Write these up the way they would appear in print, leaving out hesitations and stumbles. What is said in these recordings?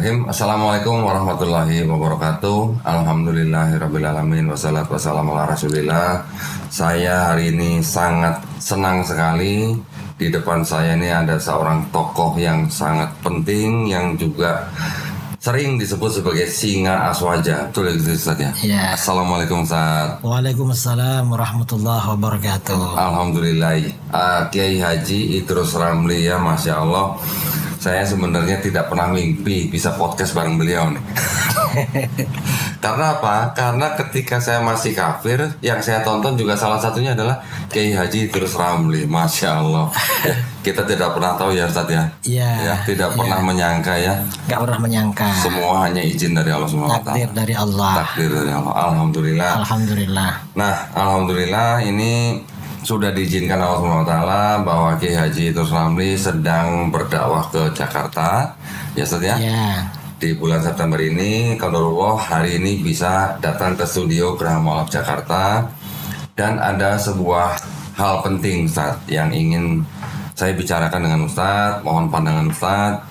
Bismillahirrahmanirrahim. Assalamualaikum warahmatullahi wabarakatuh. Alhamdulillahirrabbilalamin. Wassalatu wassalamu ala rasulillah. Saya hari ini sangat senang sekali. Di depan saya ini ada seorang tokoh yang sangat penting, yang juga sering disebut sebagai singa Aswaja. Betul gitu Ustaz ya? Ya. Assalamualaikum Ustaz. Waalaikumsalam warahmatullahi wabarakatuh. Alhamdulillah. Kiai Haji Idrus Ramli ya, Masya Allah. Saya sebenarnya tidak pernah mimpi bisa podcast bareng beliau nih. Karena apa? Karena ketika saya masih kafir, yang saya tonton juga salah satunya adalah Kiai Haji Idrus Ramli. Masya Allah. Ya, kita tidak pernah tahu ya Ustaz ya. Iya. Ya, tidak pernah menyangka ya. Gak pernah menyangka. Semua hanya izin dari Allah SWT. Takdir dari Allah. Takdir dari Allah. Alhamdulillah. Alhamdulillah. Nah, alhamdulillah ini sudah diizinkan Allah SWT bahwa Kiai Haji Idrus Ramli sedang berdakwah ke Jakarta, ya Ustaz ya. Ya. Di bulan September ini, qadarullah hari ini bisa datang ke studio Geraha Mu'alaf Jakarta, dan ada sebuah hal penting Ustaz yang ingin saya bicarakan dengan Ustaz, mohon pandangan Ustaz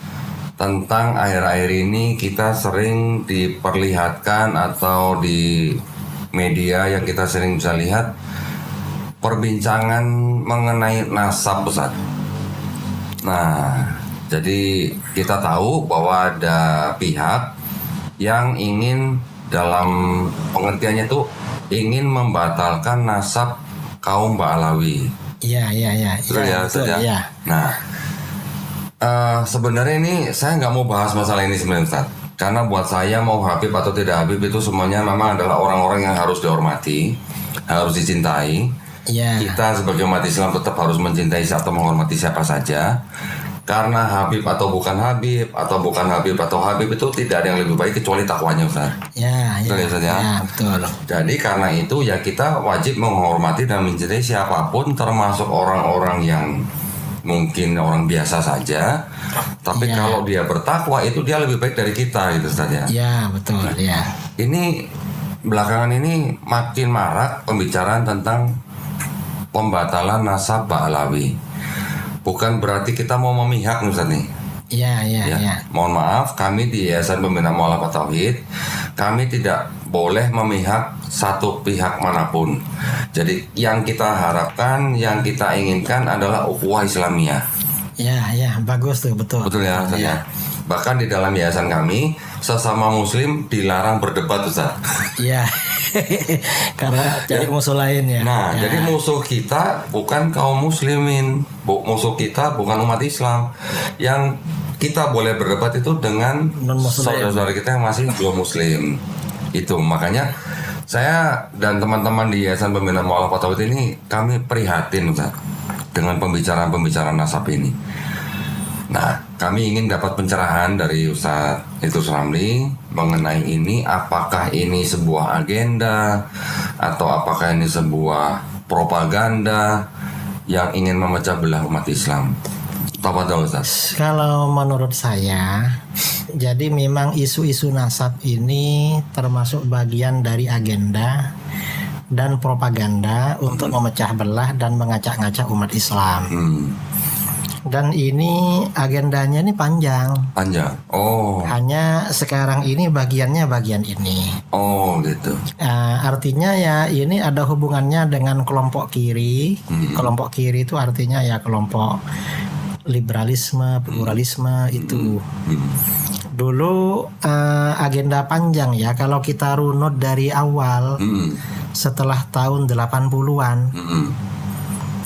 tentang akhir-akhir ini kita sering diperlihatkan atau di media yang kita sering bisa lihat perbincangan mengenai nasab Ustaz. Nah, jadi kita tahu bahwa ada pihak yang ingin dalam pengertiannya itu ingin membatalkan nasab kaum Ba'alawi. Iya. Betul ya Ustaz ya? Iya. Nah, sebenarnya ini saya nggak mau bahas masalah ini sebenarnya Ustaz. Karena buat saya mau Habib atau tidak Habib itu semuanya memang adalah orang-orang yang harus dihormati, harus dicintai. Iya. Kita sebagai umat Islam tetap harus mencintai atau menghormati siapa saja. Karena Habib atau bukan Habib, atau bukan Habib atau Habib itu tidak ada yang lebih baik kecuali takwanya Ustaz. Ya. Betul ya Ustaz ya? Ya, betul. Jadi karena itu ya kita wajib menghormati dan mencintai siapapun, termasuk orang-orang yang mungkin orang biasa saja. Tapi Ya. kalau dia bertakwa itu dia lebih baik dari kita gitu Ustaz ya. Ya, betul. Ya. Ini belakangan ini makin marak pembicaraan tentang pembatalan nasab Ba'alawi. Bukan berarti kita mau memihak Ustaz nih. Iya. Mohon maaf, kami di Yayasan Pembina Mu'alafah Tauhid, kami tidak boleh memihak satu pihak manapun. Jadi yang kita harapkan, yang kita inginkan adalah ukhuwah Islamiyah. Ya, bagus tuh, betul. Betul ya Ustaz ya. Bahkan di dalam yayasan kami, sesama muslim dilarang berdebat Ustaz. Iya. Karena jadi musuh lain ya. Nah, Ya. jadi musuh kita bukan kaum muslimin, musuh kita bukan umat Islam. Yang kita boleh berdebat itu dengan Non-muslim. saudara-saudara kita yang masih belum muslim. Itu makanya saya dan teman-teman di Yayasan Pembina Mu'alafah Tauhid ini kami prihatin Ustaz dengan pembicaraan-pembicaraan nasab ini. Nah, kami ingin dapat pencerahan dari Ustaz Idrus Ramli mengenai ini, apakah ini sebuah agenda atau apakah ini sebuah propaganda yang ingin memecah belah umat Islam. Tafadhol Ustaz. Kalau menurut saya, jadi memang isu-isu nasab ini termasuk bagian dari agenda dan propaganda untuk memecah belah dan mengacak-ngacak umat Islam. Dan ini agendanya ini panjang. Oh. Hanya sekarang ini bagiannya bagian ini. Oh gitu. Artinya ya ini ada hubungannya dengan kelompok kiri. Kelompok kiri itu artinya ya kelompok liberalisme, pluralisme itu. Dulu agenda panjang ya, kalau kita runut dari awal setelah tahun 80-an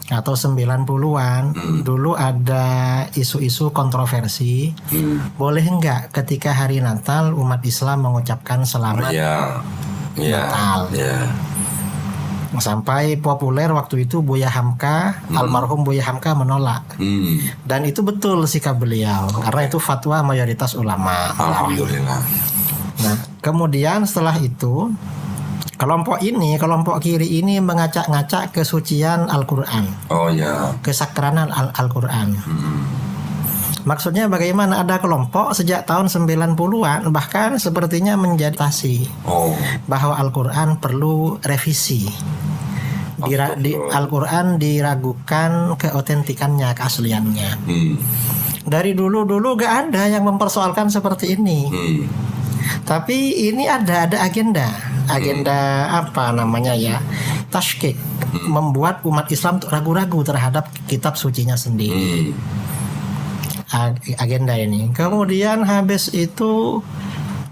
atau 90-an, dulu ada isu-isu kontroversi. Boleh enggak ketika hari Natal umat Islam mengucapkan selamat Natal? Sampai populer waktu itu Buya Hamka, almarhum Buya Hamka menolak. Dan itu betul sikap beliau, karena itu fatwa mayoritas ulama. Alhamdulillah. Nah, kemudian setelah itu kelompok kiri ini mengacak-ngacak kesucian Al-Quran. Oh ya. Kesakranan Al-Quran. Maksudnya bagaimana ada kelompok sejak tahun 90-an bahkan sepertinya menjadi tasi bahwa Al-Quran perlu revisi. Al-Quran diragukan keotentikannya, keasliannya. Dari dulu gak ada yang mempersoalkan seperti ini. Tapi ini ada agenda apa namanya ya, tashkik, membuat umat Islam ragu-ragu terhadap kitab sucinya sendiri. Agenda ini. Kemudian habis itu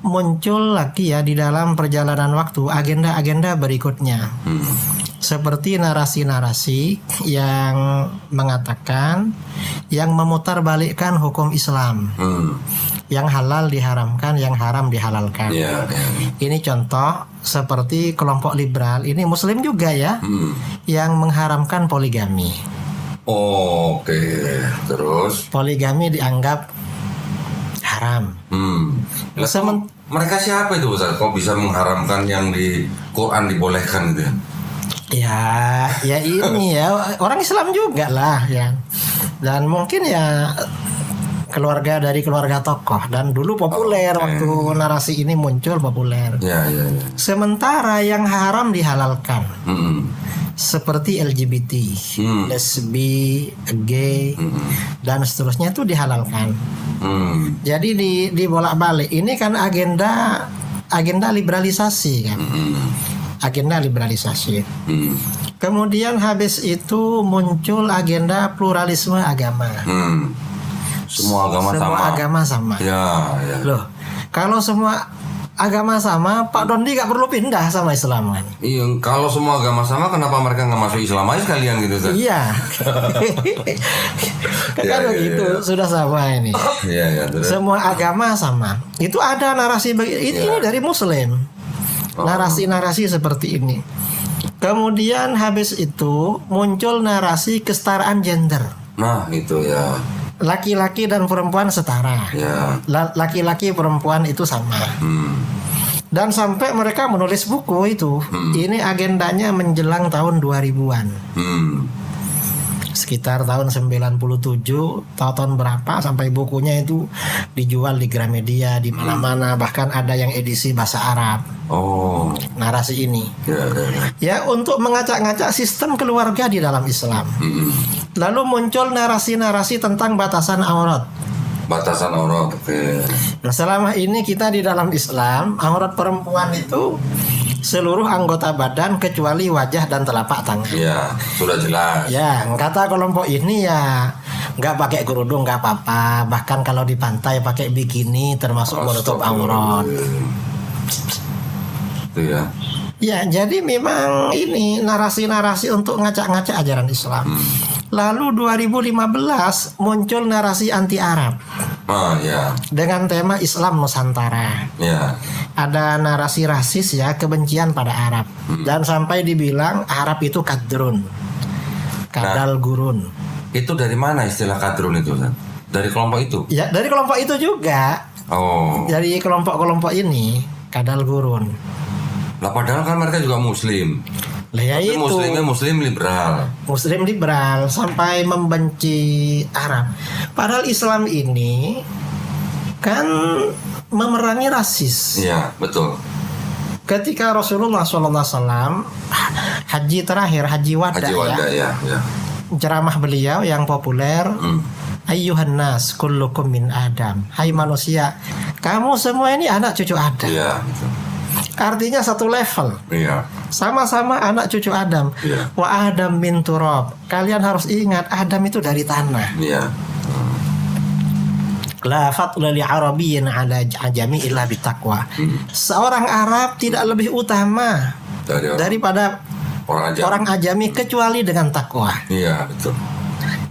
muncul lagi ya di dalam perjalanan waktu agenda-agenda berikutnya. Seperti narasi-narasi yang mengatakan, yang memutarbalikkan hukum Islam, yang halal diharamkan, yang haram dihalalkan. Ini contoh seperti kelompok liberal, ini Muslim juga ya, yang mengharamkan poligami. Oke, terus Poligami dianggap haram. Mereka siapa itu Ustaz? Kok bisa mengharamkan yang di Quran dibolehkan gitu ya? Ya ini ya orang Islam juga lah ya, dan mungkin ya dari keluarga tokoh, dan dulu populer waktu narasi ini muncul populer. Sementara yang haram dihalalkan, seperti LGBT, lesbi, gay, dan seterusnya itu dihalalkan. Jadi dibolak-balik. Ini kan agenda liberalisasi kan. Agenda liberalisasi. Kemudian habis itu muncul agenda pluralisme agama. Semua agama sama. Ya. Loh, kalau semua agama sama, Pak Dondi gak perlu pindah sama Islam kan? Iya, kalau semua agama sama, kenapa mereka nggak masuk Islam aja sekalian gitu Ustaz? Iya. Kan begitu, sudah sama ini. Semua agama sama. Itu ada narasi ini dari Muslim. Narasi-narasi seperti ini. Kemudian habis itu muncul narasi kesetaraan gender. Nah, itu ya. Laki-laki dan perempuan setara. Laki-laki perempuan itu sama. Dan sampai mereka menulis buku itu. Ini agendanya menjelang tahun 2000-an. Sekitar tahun 97, tahun berapa sampai bukunya itu dijual di Gramedia, di mana-mana, bahkan ada yang edisi bahasa Arab. Narasi ini. Ya, untuk mengacak-ngacak sistem keluarga di dalam Islam. Lalu muncul narasi-narasi tentang batasan aurat. Nah, selama ini kita di dalam Islam, aurat perempuan itu seluruh anggota badan kecuali wajah dan telapak tangan. Ya, sudah jelas. Ya, kata kelompok ini ya nggak pakai kerudung nggak apa-apa. Bahkan kalau di pantai pakai bikini termasuk menutup aurat. Itu ya. Ya, jadi memang ini narasi-narasi untuk ngacak-ngacak ajaran Islam. Lalu 2015 muncul narasi anti Arab. Dengan tema Islam Nusantara. Ada narasi rasis ya, kebencian pada Arab. Dan sampai dibilang Arab itu kadrun. Kadal gurun. Itu dari mana istilah kadrun itu? Dari kelompok itu? Ya, dari kelompok itu juga. Dari kelompok-kelompok ini, kadal gurun. Lah padahal kan mereka juga Muslim. Ya itu. Muslim liberal sampai membenci Arab. Padahal Islam ini kan memerangi rasis. Iya, betul. Ketika Rasulullah SAW haji terakhir, haji wada ya. Ceramah beliau yang populer, Ayyuhan nas kullukum min Adam. Hai manusia, kamu semua ini anak cucu Adam. Iya, betul. Artinya satu level. Sama-sama anak cucu Adam. Wa Adam min turab. Kalian harus ingat Adam itu dari tanah. La fadla li arabiyyin ala ajami illa bitaqwa. Seorang Arab tidak lebih utama daripada orang ajami kecuali dengan takwa. Iya, betul.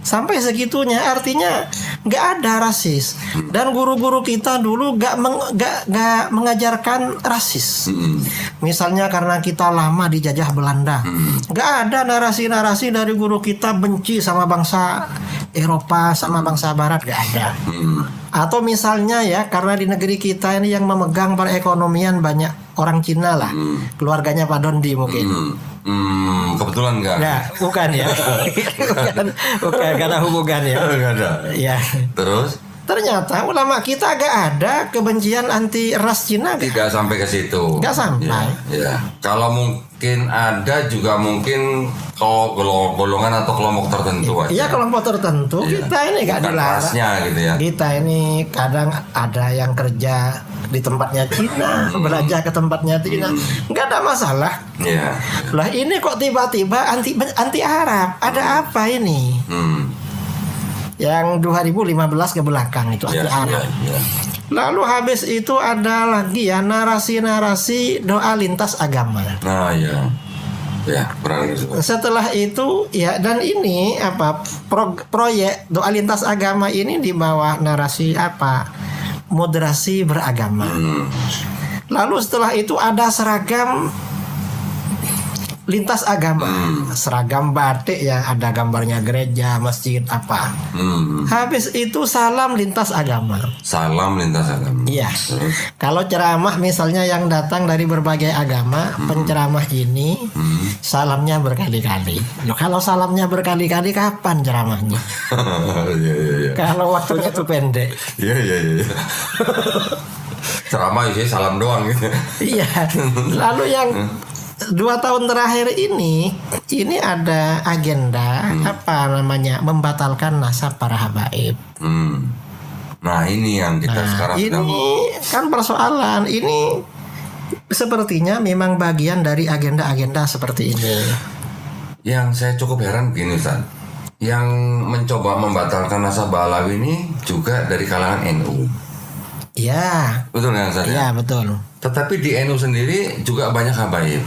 Sampai segitunya, artinya nggak ada rasis. Dan guru-guru kita dulu nggak mengajarkan rasis. Misalnya karena kita lama dijajah Belanda, nggak ada narasi-narasi dari guru kita benci sama bangsa Eropa, sama bangsa Barat, nggak ada. Atau misalnya ya, karena di negeri kita ini yang memegang perekonomian banyak orang Cina lah, keluarganya Pak Dondi mungkin. Kebetulan enggak? Nah, bukan ya. bukan karena hubungan ya. Enggak ada. Ya. Terus? Ternyata ulama kita agak ada kebencian anti ras Cina. Tidak sampai ke situ. Nggak sampai. Ya. Kalau mungkin ada juga mungkin kalau golongan atau kelompok tertentu aja. Iya, kelompok tertentu. Iya. Kita ini nggak Bukan dilarang. rasnya gitu ya. Kita ini kadang ada yang kerja di tempatnya Cina, belajar ke tempatnya Cina, nggak ada masalah. Iya. Lah ini kok tiba-tiba anti Arab? Ada apa ini? Yang 2015 ke belakang itu anti Arab. Ya. Lalu habis itu ada lagi ya narasi-narasi doa lintas agama. Nah, ya. Ya, kurang gitu. Setelah itu ya, dan ini apa proyek doa lintas agama ini di bawah narasi apa? Moderasi beragama. Lalu setelah itu ada seragam lintas agama, seragam batik ya, ada gambarnya gereja, masjid apa. Habis itu salam lintas agama. Salam lintas agama. Iya. Terus? Kalau ceramah misalnya yang datang dari berbagai agama, penceramah ini salamnya berkali-kali. Loh, kalau salamnya berkali-kali kapan ceramahnya? Iya. Kalau waktunya tuh pendek. Iya. Ceramah isinya salam doang gitu. Iya. Lalu yang 2 tahun terakhir ini ada agenda apa namanya, membatalkan nasab para habaib. Nah, ini yang kita sekarang sedang. Ini kan persoalan ini sepertinya memang bagian dari agenda-agenda seperti ini. Yang saya cukup heran begini, Ustaz. Yang mencoba membatalkan nasab Alawi ini juga dari kalangan NU. Iya. Betul kan, Ustaz? Iya, betul. Tetapi di NU sendiri juga banyak habaib.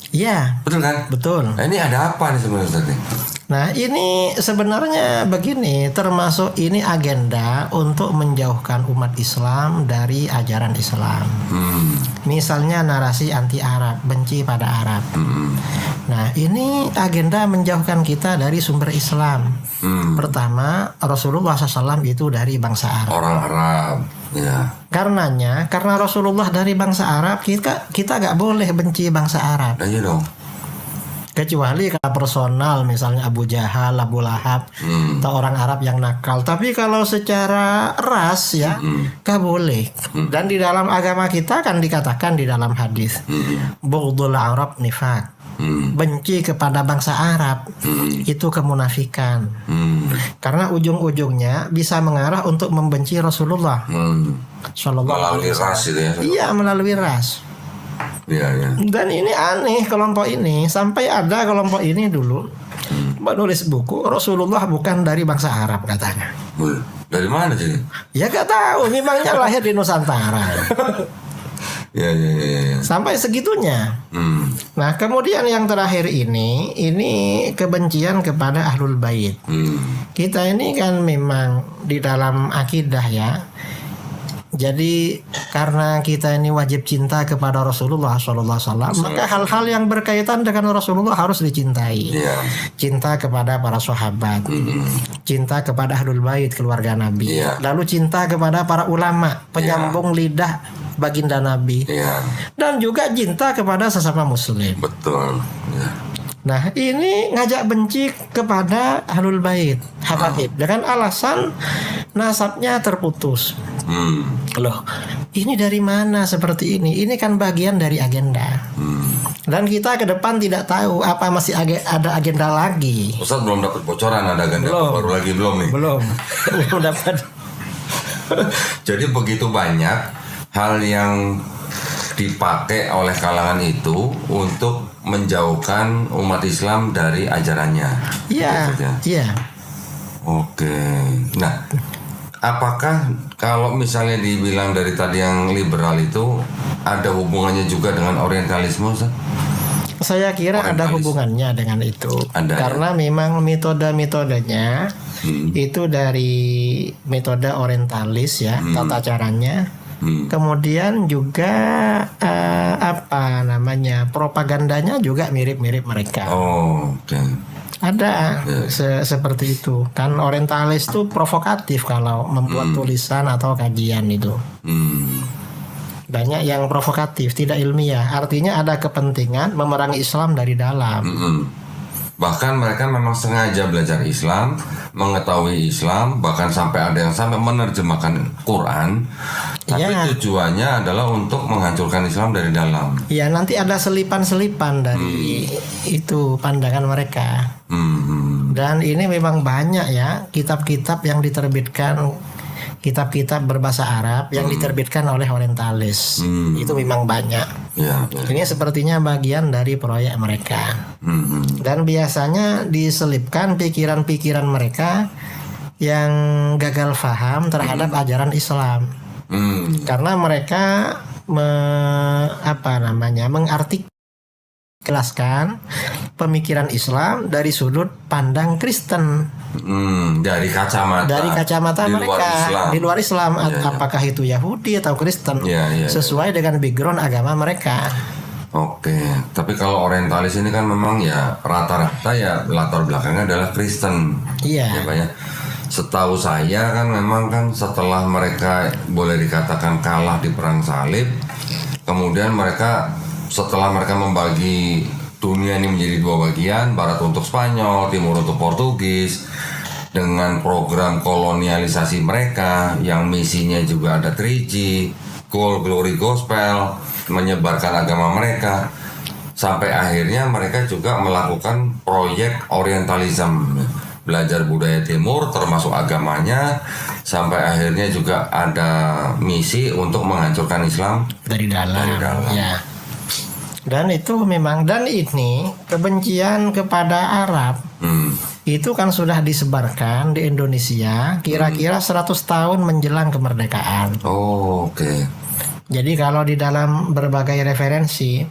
Iya. Betul kan? Betul. Nah, ini ada apa nih sebenarnya, Ustaz? Nah, ini sebenarnya begini, termasuk ini agenda untuk menjauhkan umat Islam dari ajaran Islam. Misalnya narasi anti Arab, benci pada Arab. Nah, ini agenda menjauhkan kita dari sumber Islam. Pertama, Rasulullah SAW itu dari bangsa Arab. Orang Arab, ya. Karena Rasulullah dari bangsa Arab, kita gak boleh benci bangsa Arab. Iya dong. Kecuali kalau personal, misalnya Abu Jahal, Abu Lahab, atau orang Arab yang nakal. Tapi kalau secara ras ya, gak boleh. Dan di dalam agama kita kan dikatakan di dalam hadis, bughdul Arab nifaq. Benci kepada bangsa Arab itu kemunafikan. Karena ujung-ujungnya bisa mengarah untuk membenci Rasulullah. Melalui ras itu ya. Iya, melalui ras. Iya. Dan ini aneh kelompok ini, sampai ada kelompok ini dulu menulis buku Rasulullah bukan dari bangsa Arab katanya. Dari mana sih? Ya gak tahu, memangnya lahir di Nusantara. Ya. Sampai segitunya. Nah, kemudian yang terakhir ini kebencian kepada Ahlul Bait. Kita ini kan memang di dalam akidah ya. Jadi karena kita ini wajib cinta kepada Rasulullah SAW, maka hal-hal yang berkaitan dengan Rasulullah harus dicintai. Cinta kepada para sahabat, cinta kepada Ahlul Bait, keluarga Nabi, lalu cinta kepada para ulama, penyambung lidah baginda Nabi, dan juga cinta kepada sesama Muslim. Betul. Nah, ini ngajak benci kepada Ahlul Bait, habaib, dengan alasan nasabnya terputus. Loh, ini dari mana seperti ini? Ini kan bagian dari agenda. Dan kita ke depan tidak tahu apa masih ada agenda lagi. Ustaz belum dapat bocoran ada agenda baru lagi belum nih? Belum dapat. Jadi begitu banyak hal yang dipakai oleh kalangan itu untuk menjauhkan umat Islam dari ajarannya. Iya. Oke. Nah, apakah kalau misalnya dibilang dari tadi yang liberal itu ada hubungannya juga dengan orientalisme, Ustaz? Saya kira ada hubungannya dengan itu. Karena memang metode-metodenya itu dari metode orientalis ya, tata caranya. Kemudian juga propagandanya juga mirip-mirip mereka. Oke. Ada seperti itu. Kan orientalis itu provokatif kalau membuat tulisan atau kajian itu. Banyak yang provokatif, tidak ilmiah. Artinya ada kepentingan memerangi Islam dari dalam. Bahkan mereka memang sengaja belajar Islam, mengetahui Islam, bahkan sampai ada yang sampai menerjemahkan Quran. Tapi Ya. tujuannya adalah untuk menghancurkan Islam dari dalam. Ya, nanti ada selipan-selipan dari itu pandangan mereka. Hmm. Dan ini memang banyak ya kitab-kitab yang diterbitkan, kitab-kitab berbahasa Arab yang diterbitkan oleh orientalis. Itu memang banyak. Ya, ya. Ini sepertinya bagian dari proyek mereka. Hmm. Dan biasanya diselipkan pikiran-pikiran mereka yang gagal paham terhadap ajaran Islam. Hmm. Karena mereka mengartikulasikan pemikiran Islam dari sudut pandang Kristen, Dari kacamata. di luar mereka Islam. di luar Islam. Ya, ya. Apakah itu Yahudi atau Kristen, Ya, ya, ya. sesuai dengan background agama mereka. Oke, tapi kalau orientalis ini kan memang ya rata-rata ya latar belakangnya adalah Kristen. Iya. Ya, Pak, ya. Setahu saya kan memang kan setelah mereka boleh dikatakan kalah di perang salib, kemudian mereka setelah mereka membagi dunia ini menjadi dua bagian, barat untuk Spanyol, timur untuk Portugis, dengan program kolonialisasi mereka yang misinya juga ada 3G, Gold Glory Gospel, menyebarkan agama mereka, sampai akhirnya mereka juga melakukan proyek orientalism, belajar budaya timur termasuk agamanya, sampai akhirnya juga ada misi untuk menghancurkan Islam Dari dalam. Ya. Dan itu memang, dan ini kebencian kepada Arab itu kan sudah disebarkan di Indonesia kira-kira 100 tahun menjelang kemerdekaan. Oh, oke. Jadi kalau di dalam berbagai referensi,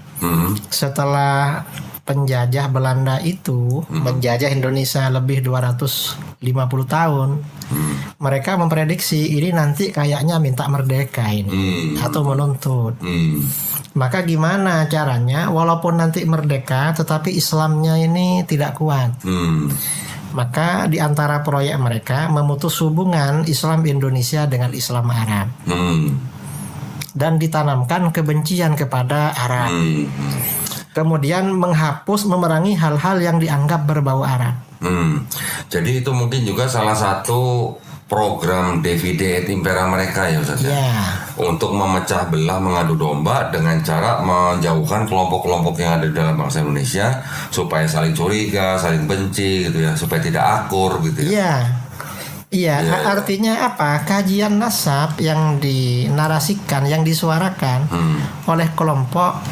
setelah penjajah Belanda itu menjajah Indonesia lebih 250 tahun, mereka memprediksi ini nanti kayaknya minta merdeka ini atau menuntut. Maka gimana caranya walaupun nanti merdeka tetapi Islamnya ini tidak kuat. Maka di antara proyek mereka memutus hubungan Islam Indonesia dengan Islam Arab. Dan ditanamkan kebencian kepada Arab. Kemudian menghapus, memerangi hal-hal yang dianggap berbau Arab. Jadi itu mungkin juga salah satu program Divide et Impera mereka ya Ustaz, Ya, untuk memecah belah, mengadu domba dengan cara menjauhkan kelompok-kelompok yang ada di dalam bangsa Indonesia supaya saling curiga, saling benci gitu ya, supaya tidak akur gitu ya. iya. Iya, artinya apa? Kajian nasab yang dinarasikan, yang disuarakan oleh kelompok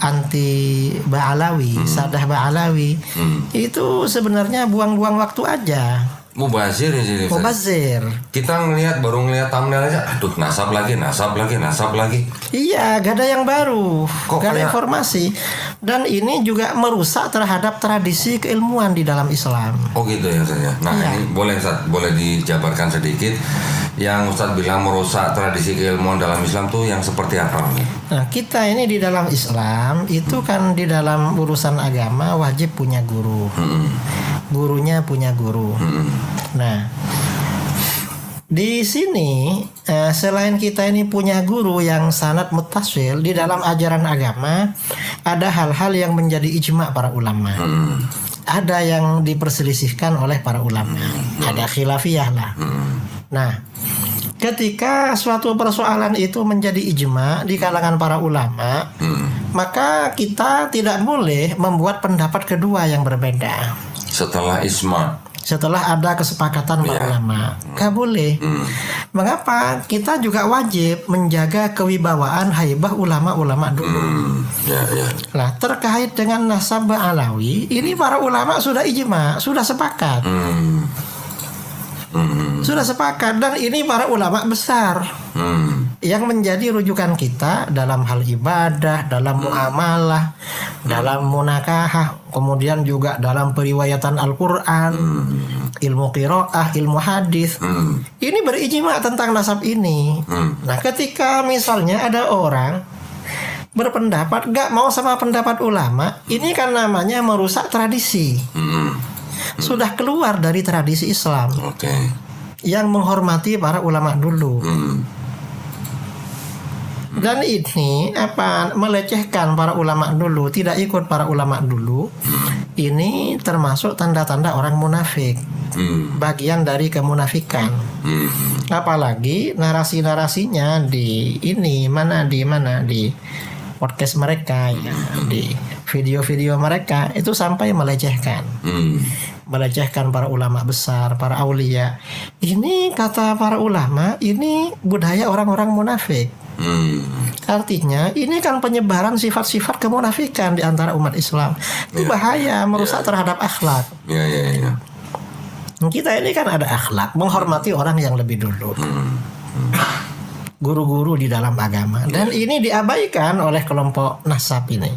anti Ba'alawi, Sadah Ba'alawi, itu sebenarnya buang-buang waktu aja. Mubazir ya jadi Ustaz. Mubazir. Kita baru ngeliat thumbnail aja, aduh nasab lagi. Iya, gak ada yang baru, Kok gak ada kayak- informasi. Dan ini juga merusak terhadap tradisi keilmuan di dalam Islam. Oh gitu ya Ustaz ya. Nah Iya. ini boleh dijabarkan sedikit yang Ustaz bilang merusak tradisi keilmuan dalam Islam tuh yang seperti apa? Nah, kita ini di dalam Islam itu kan di dalam urusan agama wajib punya guru. Gurunya punya guru. Nah, di sini selain kita ini punya guru yang sanad muttasil di dalam ajaran agama, ada hal-hal yang menjadi ijma para ulama. Ada yang diperselisihkan oleh para ulama. Ada khilafiyah lah. Nah, ketika suatu persoalan itu menjadi ijma di kalangan para ulama, maka kita tidak boleh membuat pendapat kedua yang berbeda. Setelah isma. Setelah ada kesepakatan para ulama, gak boleh. Mengapa? Kita juga wajib menjaga kewibawaan haibah ulama-ulama dulu. Ya. Nah, terkait dengan nasab Ba'alawi, ini para ulama sudah ijma, sudah sepakat. Sudah sepakat, dan ini para ulama besar yang menjadi rujukan kita dalam hal ibadah, dalam muamalah, dalam munakahah, kemudian juga dalam periwayatan Al-Quran, ilmu qiraah, ilmu hadis. Ini berijma tentang nasab ini. Nah, ketika misalnya ada orang berpendapat gak mau sama pendapat ulama, ini kan namanya merusak tradisi. Sudah keluar dari tradisi Islam Dan ini melecehkan para ulama dulu, tidak ikut para ulama dulu. Ini termasuk tanda-tanda orang munafik. Bagian dari kemunafikan. Apalagi narasi-narasinya di podcast mereka ya, di video-video mereka itu sampai melecehkan. Melecehkan para ulama besar, para aulia. Ini kata para ulama, ini budaya orang-orang munafik. Artinya ini kan penyebaran sifat-sifat kemunafikan di antara umat Islam. Itu bahaya, merusak terhadap akhlak. Ya. Kita ini kan ada akhlak, menghormati orang yang lebih dulu. Guru-guru di dalam agama. Dan ini diabaikan oleh kelompok nasab ini.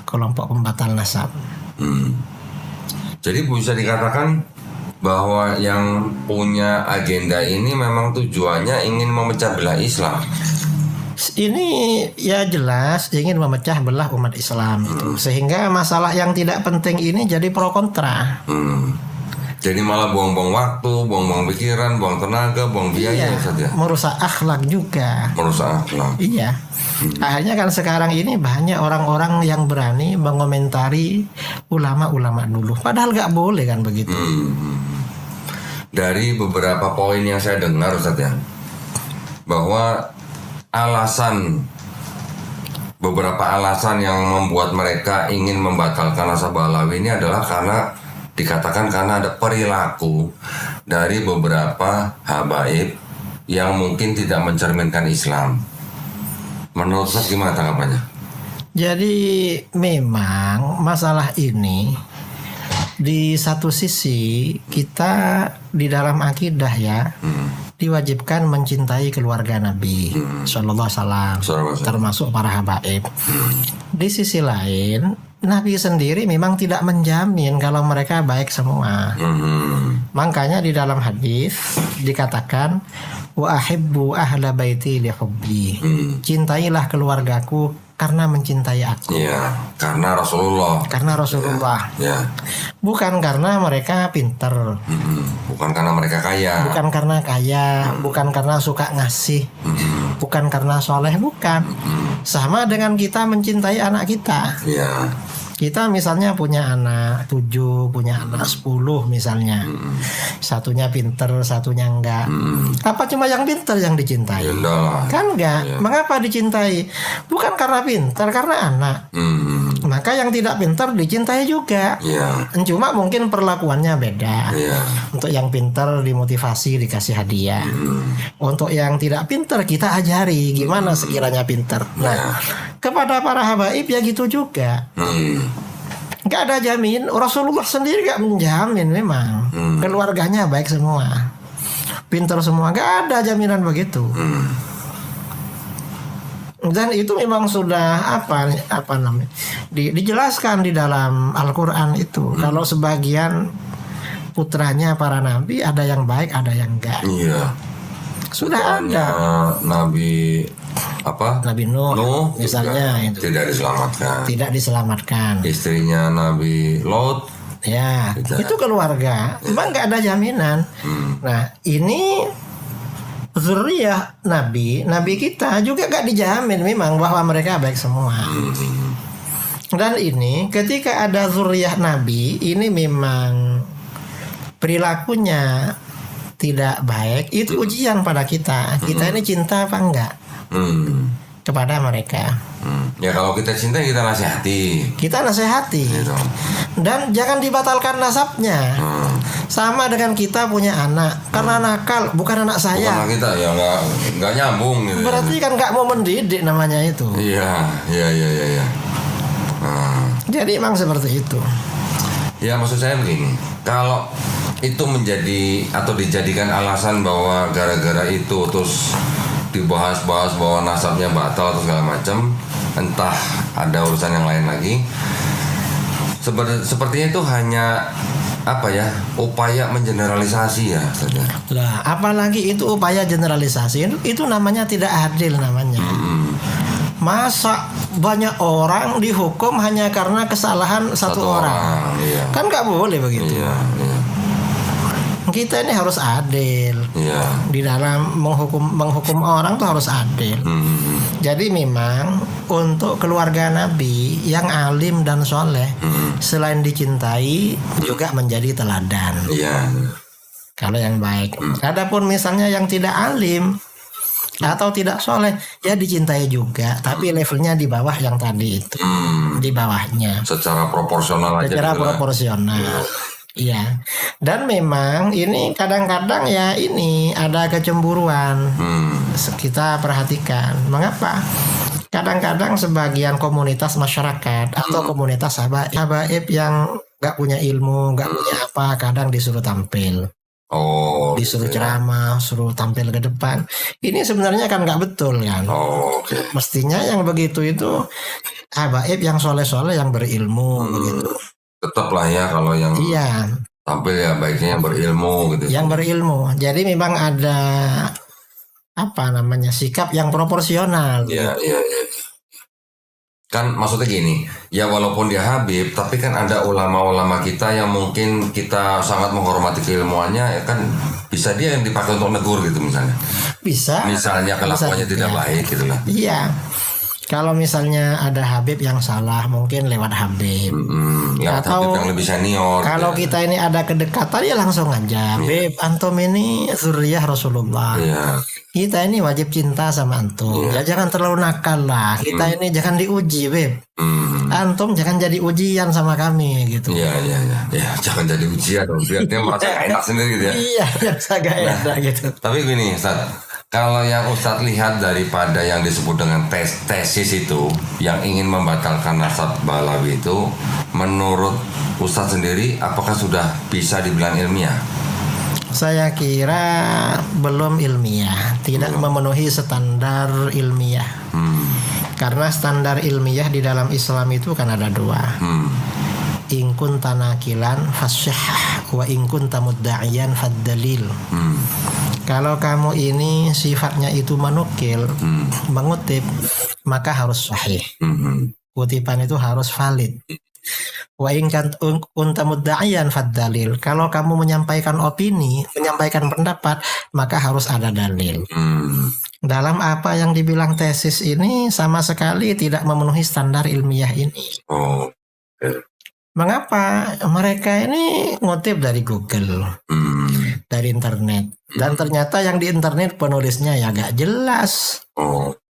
Kelompok pembatal nasab. Jadi bisa dikatakan bahwa yang punya agenda ini memang tujuannya ingin memecah belah Islam. Ini ya jelas ingin memecah belah umat Islam itu. Sehingga masalah yang tidak penting ini jadi pro kontra. Jadi malah buang-buang waktu, buang-buang pikiran, buang tenaga, buang biaya, Ustaz ya. Merusak akhlak juga. Merusak akhlak. Iya. Akhirnya kan sekarang ini banyak orang-orang yang berani mengomentari ulama-ulama dulu. Padahal nggak boleh kan begitu. Dari beberapa poin yang saya dengar, Ustaz ya, bahwa beberapa alasan yang membuat mereka ingin membatalkan Nasabah Alawi ini adalah dikatakan karena ada perilaku dari beberapa habaib yang mungkin tidak mencerminkan Islam. Menurut Ustaz gimana tanggapannya? Jadi memang masalah ini di satu sisi kita di dalam akidah ya diwajibkan mencintai keluarga Nabi Sallallahu Alaihi Wasallam, termasuk para habaib. Di sisi lain Nabi sendiri memang tidak menjamin kalau mereka baik semua. Makanya di dalam hadis dikatakan wa ahibbu ahla baiti li hubbi. Cintailah keluargaku karena mencintai aku. Iya, karena Rasulullah. Karena Rasulullah. Ya. Bukan karena mereka pinter. Bukan karena mereka kaya. Bukan karena kaya, bukan karena suka ngasih. Bukan karena soleh, bukan. Sama dengan kita mencintai anak kita. Iya. Kita misalnya punya anak 7, punya anak 10 misalnya. Satunya pinter, satunya enggak. Apa cuma yang pinter yang dicintai? Kan enggak. Mengapa dicintai? Bukan karena pinter, karena anak. Maka yang tidak pinter dicintai juga. Cuma mungkin perlakuannya beda. Untuk yang pinter dimotivasi, dikasih hadiah. Untuk yang tidak pinter kita ajari gimana sekiranya pinter. Nah, kepada para habaib ya gitu juga. Gak ada jamin. Rasulullah sendiri gak menjamin memang keluarganya baik semua, pintar semua. Gak ada jaminan begitu. Dan itu memang sudah apa namanya dijelaskan di dalam Al-Quran itu. Kalau sebagian putranya para nabi ada yang baik, ada yang enggak. Iya. Sudah ada. Nabi Nabi Nuh misalnya itu tidak diselamatkan. Istrinya Nabi Lot ya itu keluarga memang nggak ada jaminan. Nah ini zuriyah Nabi kita juga nggak dijamin memang bahwa mereka baik semua. Dan ini ketika ada zuriyah Nabi ini memang perilakunya tidak baik, itu ujian pada kita. Kita ini cinta apa enggak kepada mereka. Ya kalau kita cinta kita nasihati. Gitu. Dan jangan dibatalkan nasabnya. Sama dengan kita punya anak karena nakal, bukan anak saya. Bukan anak kita ya nggak nyambung gitu. Berarti kan nggak mau mendidik namanya itu. Iya. Jadi emang seperti itu. Ya maksud saya begini, kalau itu menjadi atau dijadikan alasan bahwa gara-gara itu terus dibahas-bahas bahwa nasabnya batal atau segala macam, entah ada urusan yang lain lagi. Sepertinya itu hanya upaya mengeneralisasi ya saja. Lah, apalagi itu upaya generalisasi itu namanya tidak adil namanya. Masa banyak orang dihukum hanya karena kesalahan satu orang. Iya. Kan nggak boleh begitu. Iya. kita ini harus adil. Iya. Di dalam menghukum orang tuh harus adil. Jadi memang untuk keluarga Nabi yang alim dan soleh, selain dicintai juga menjadi teladan. Iya. Kalau yang baik. Adapun misalnya yang tidak alim atau tidak soleh, ya dicintai juga, tapi levelnya di bawah yang tadi itu, di bawahnya. Secara proporsional aja. Secara gitu lah. proporsional. Iya. Dan memang ini kadang-kadang ya ini ada kecemburuan. Kita perhatikan. Mengapa? Kadang-kadang sebagian komunitas masyarakat atau komunitas habaib yang nggak punya ilmu, nggak punya apa, kadang disuruh tampil. Oh. Disuruh gitu ya. ceramah, suruh tampil ke depan. Ini sebenarnya kan nggak betul kan. Oh, oke. Mestinya yang begitu itu habaib yang soleh-soleh yang berilmu begitu. Tetap lah ya kalau yang Iya, tampil ya baiknya yang berilmu gitu. yang berilmu. Jadi memang ada apa namanya sikap yang proporsional. Iya, iya, iya. Kan maksudnya gini, ya walaupun dia Habib, tapi kan ada ulama-ulama kita yang mungkin kita sangat menghormati keilmuannya, ya kan bisa dia yang dipakai untuk negur gitu misalnya. Bisa. Misalnya kelakuannya bisa, tidak ya. baik gitu lah. Iya. Kalau misalnya ada Habib yang salah, mungkin lewat Habib. Yang Atau Habib yang lebih senior. Kalau gitu. kita ini ada kedekatan ya langsung aja. Beb, antum ini zuriyah Rasulullah. Iya. Kita ini wajib cinta sama antum. Ya jangan terlalu nakal lah. Kita ini jangan diuji, Beb. Antum jangan jadi ujian sama kami gitu. Iya, iya, iya. Ya, jangan jadi ujian dong. Biar dia merasa gak enak sendiri gitu ya. Iya, yang agak enak gitu. Tapi gini, Ustaz. Kalau yang Ustadz lihat daripada yang disebut dengan tesis itu, yang ingin membatalkan nasab Balawi itu, menurut Ustadz sendiri, apakah sudah bisa dibilang ilmiah? Saya kira belum ilmiah, tidak memenuhi standar ilmiah. Karena standar ilmiah di dalam Islam itu kan ada dua. In kunta nakilan fasyahah wa in kunta mudda'iyan faddalil. Kalau kamu ini sifatnya itu menukil, mengutip, maka harus sahih. Kutipan itu harus valid. Wa in kunta mudda'iyan faddalil. Kalau kamu menyampaikan opini, menyampaikan pendapat, maka harus ada dalil. Dalam apa yang dibilang tesis ini sama sekali tidak memenuhi standar ilmiah ini. Oh. Mengapa? Mereka ini ngutip dari Google, dari internet. Dan ternyata yang di internet penulisnya ya gak jelas.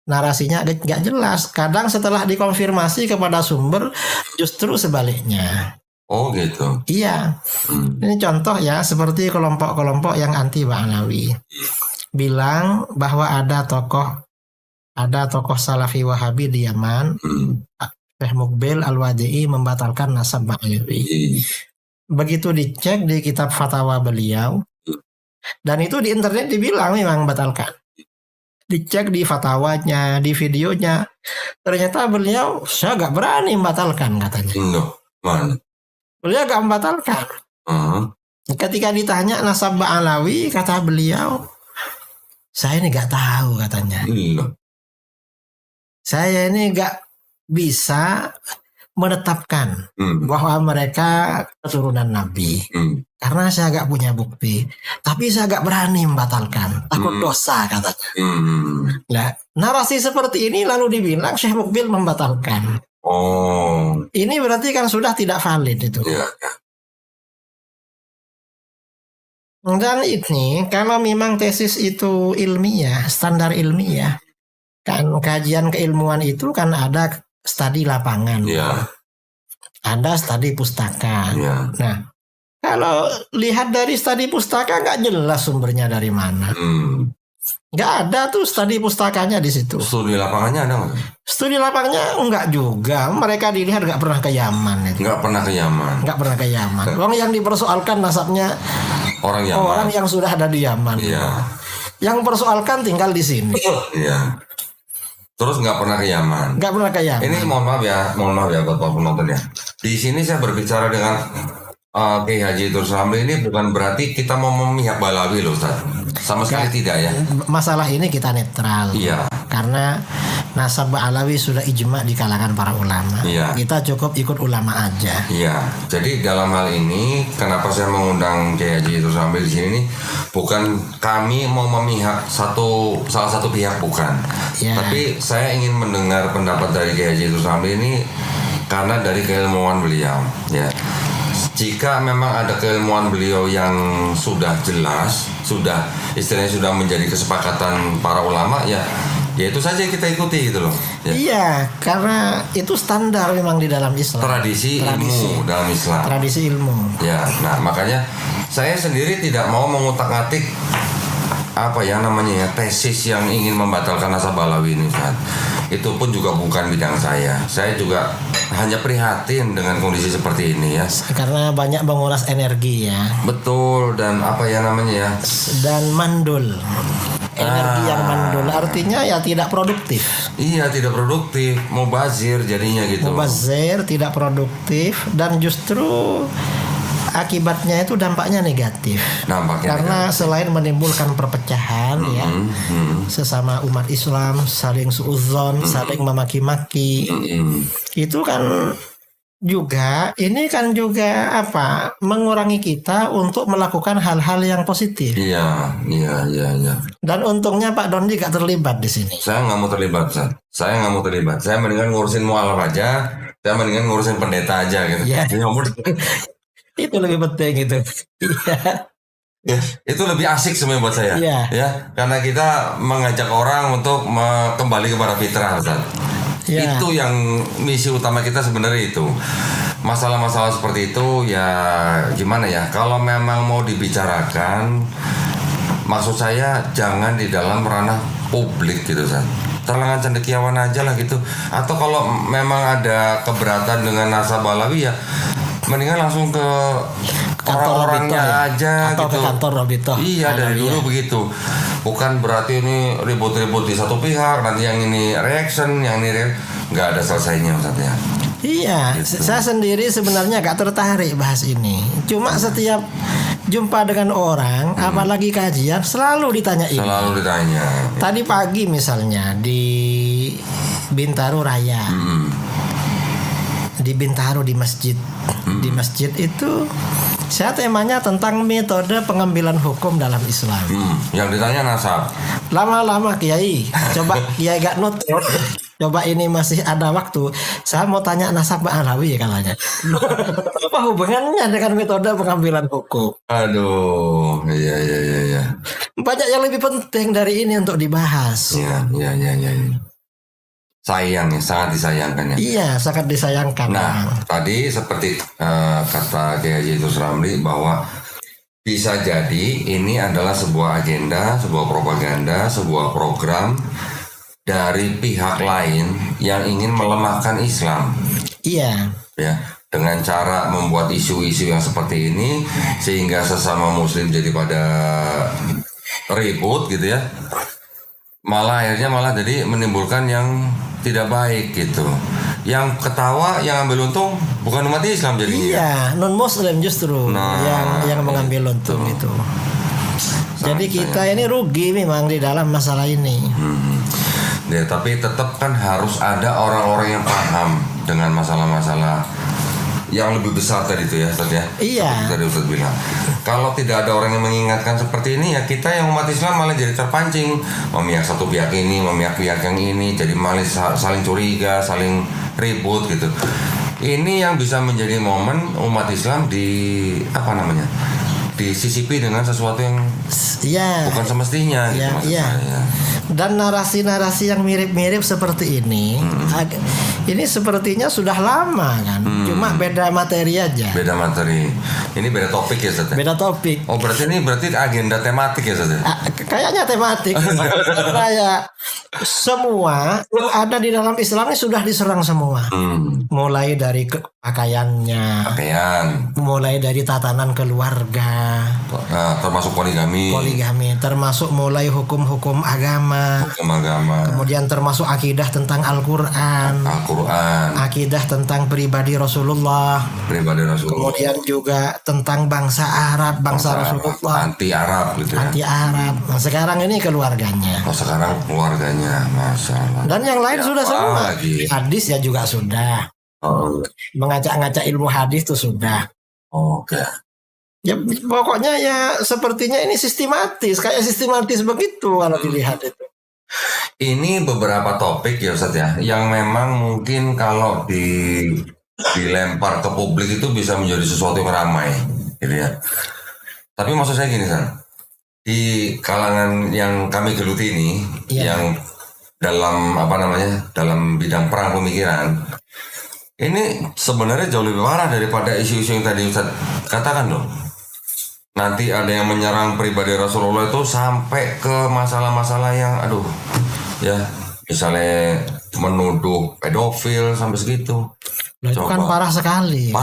Narasinya gak jelas. Kadang setelah dikonfirmasi kepada sumber, justru sebaliknya. Oh gitu. Iya. Ini contoh ya, seperti kelompok-kelompok yang anti Ba'alawi. Bilang bahwa ada tokoh Salafi Wahabi di Yaman, Syekh Muqbil Al-Wadi'i membatalkan nasab Ba'alawi. Begitu dicek di kitab fatwa beliau, dan itu di internet dibilang memang batalkan. Dicek di fatwanya, di videonya, ternyata beliau saya gak berani membatalkan katanya. Mana? Beliau gak membatalkan. Ketika ditanya nasab Ba'alawi, kata beliau, saya ini gak tahu katanya. Saya ini gak bisa menetapkan bahwa mereka keturunan Nabi. Karena saya gak punya bukti. Tapi saya gak berani membatalkan. Takut dosa katanya. Nah, narasi seperti ini lalu dibilang Syekh Muqbil membatalkan. Ini berarti kan sudah tidak valid itu. Dan ini kalau memang tesis itu ilmiah, standar ilmiah, kan kajian keilmuan itu kan ada studi lapangan, ada studi pustaka. Nah, kalau lihat dari studi pustaka nggak jelas sumbernya dari mana. Nggak ada tuh studi pustakanya di situ. Studi lapangannya ada nggak? Studi lapangannya enggak juga. Mereka dilihat nggak pernah ke Yaman. Nggak pernah ke Yaman. Nggak pernah ke Yaman. Orang yang dipersoalkan nasabnya orang yang sudah ada di Yaman. Yang persoalkan tinggal di sini. Terus nggak pernah ke Yaman. Nggak pernah ke Yaman. Ini mohon maaf ya buat para penonton ya. Di sini saya berbicara dengan Kiai Haji Idrus Ramli ini bukan berarti kita mau memihak Balawi loh Ustaz. Sama sekali tidak ya. Masalah ini kita netral. Iya. Karena nasab Alawi sudah ijma di kalangan para ulama. Iya. Kita cukup ikut ulama aja. Iya, jadi dalam hal ini kenapa saya mengundang Kiai Haji Idrus Ramli di sini nih, bukan kami mau memihak salah satu pihak, bukan. Iya. Tapi saya ingin mendengar pendapat dari Kiai Haji Idrus Ramli ini karena dari keilmuan beliau, ya. Jika memang ada keilmuan beliau yang sudah jelas, istilahnya sudah menjadi kesepakatan para ulama, ya itu saja kita ikuti gitu loh. Ya. Iya, karena itu standar memang di dalam Islam. Tradisi ilmu dalam Islam. Tradisi ilmu. Ya, nah makanya saya sendiri tidak mau mengutak-atik tesis yang ingin membatalkan nasab Alawi ini, Ustaz. Itu pun juga bukan bidang saya. Saya juga hanya prihatin dengan kondisi seperti ini ya. Karena banyak menguras energi ya. Betul, dan Dan mandul. Energi yang mandul artinya ya tidak produktif. Iya, tidak produktif, mubazir jadinya gitu. Mubazir, tidak produktif, dan justru akibatnya itu dampaknya negatif. Karena selain menimbulkan perpecahan ya, sesama umat Islam saling suudzon, saling memaki-maki. Itu kan juga mengurangi kita untuk melakukan hal-hal yang positif. Iya. Dan untungnya Pak Dondi gak terlibat di sini. Saya nggak mau terlibat, Ustaz. Saya mendingan ngurusin mualaf aja. Saya mendingan ngurusin pendeta aja gitu. Ya. Itu lebih penting gitu. Ya, itu lebih asik sebenarnya buat saya. Iya. Ya, karena kita mengajak orang untuk kembali kepada fitrah, Ustaz. Ya. Itu yang misi utama kita sebenarnya itu. Masalah-masalah seperti itu ya gimana ya? Kalau memang mau dibicarakan, maksud saya jangan di dalam ranah publik gitu, Ustaz. Terlangan cendekiawan aja lah gitu. Atau kalau memang ada keberatan dengan nasab Alawi ya mendingan langsung ke orang-orangnya aja atau gitu. ke kantor Robito. Iya, dari dulu begitu. Bukan berarti ini ribut-ribut di satu pihak, nanti yang ini reaction, yang ini nggak ada selesainya, Ustaz ya. Iya, Gitu. saya sendiri sebenarnya gak tertarik bahas ini. Cuma setiap jumpa dengan orang, apalagi kajian, selalu ditanyain. Selalu ditanya. Tadi pagi misalnya di Bintaro Raya, di Bintaro di masjid, di masjid itu saya temanya tentang metode pengambilan hukum dalam Islam. Yang ditanya nasab. Lama-lama Kiai, coba Kiai gak not. Coba ini masih ada waktu. Saya mau tanya nasab Alawi katanya. Apa hubungannya dengan metode pengambilan hukum? Aduh, iya. Banyak yang lebih penting dari ini untuk dibahas. Iya. Sayang ya, sangat disayangkan ya. Iya, sangat disayangkan. Nah, tadi seperti kata Kiai Haji Idrus Ramli bahwa bisa jadi ini adalah sebuah agenda, sebuah propaganda, sebuah program dari pihak lain yang ingin melemahkan Islam. Iya. Ya, dengan cara membuat isu-isu yang seperti ini sehingga sesama muslim jadi pada ribut gitu ya. Akhirnya jadi menimbulkan yang tidak baik gitu. Yang ketawa, yang ambil untung bukan umat Islam jadinya. Iya, non Muslim justru yang mengambil untung itu. Jadi kita ini rugi memang di dalam masalah ini. Ya, tapi tetap kan harus ada orang-orang yang paham dengan masalah-masalah yang lebih besar tadi itu ya, Ustaz ya. Iya. Seperti tadi Ustaz bilang. Kalau tidak ada orang yang mengingatkan seperti ini ya kita yang umat Islam malah jadi terpancing memihak satu pihak ini, memihak pihak yang ini, jadi malah saling curiga, saling ribut gitu. Ini yang bisa menjadi momen umat Islam disisipi dengan sesuatu yang bukan semestinya gitu maksud saya. Dan narasi-narasi yang mirip-mirip seperti ini ini sepertinya sudah lama kan, cuma beda materi aja. Beda materi. Ini beda topik ya, Ustaz. Beda topik. Oh, berarti agenda tematik ya, Ustaz. Kayaknya tematik. Kayak semua yang ada di dalam Islam ini sudah diserang semua. Mulai dari pakaiannya, Pakaian, mulai dari tatanan keluarga, termasuk poligami. poligami, termasuk mulai hukum-hukum agama, kemudian termasuk akidah tentang Al-Quran, akidah tentang pribadi Rasulullah, kemudian juga tentang bangsa Arab, bangsa Rasulullah, anti Arab gitu ya. Anti Arab. Nah, sekarang ini keluarganya. Masalah. Dan yang lain sudah semua. Hadis ya juga sudah. Mengacak-ngacak ilmu hadis itu sudah. Oke. Ya pokoknya ya sepertinya ini sistematis begitu kalau dilihat itu. Ini beberapa topik ya Ustaz ya, yang memang mungkin kalau dilempar ke publik itu bisa menjadi sesuatu yang ramai, gitu ya. Tapi maksud saya gini Ustaz, di kalangan yang kami geluti ini, yang dalam dalam bidang perang pemikiran, ini sebenarnya jauh lebih parah daripada isu-isu yang tadi Ustaz katakan loh. Nanti ada yang menyerang pribadi Rasulullah itu sampai ke masalah-masalah yang misalnya menuduh pedofil sampai segitu. Nah, itu kan parah sekali.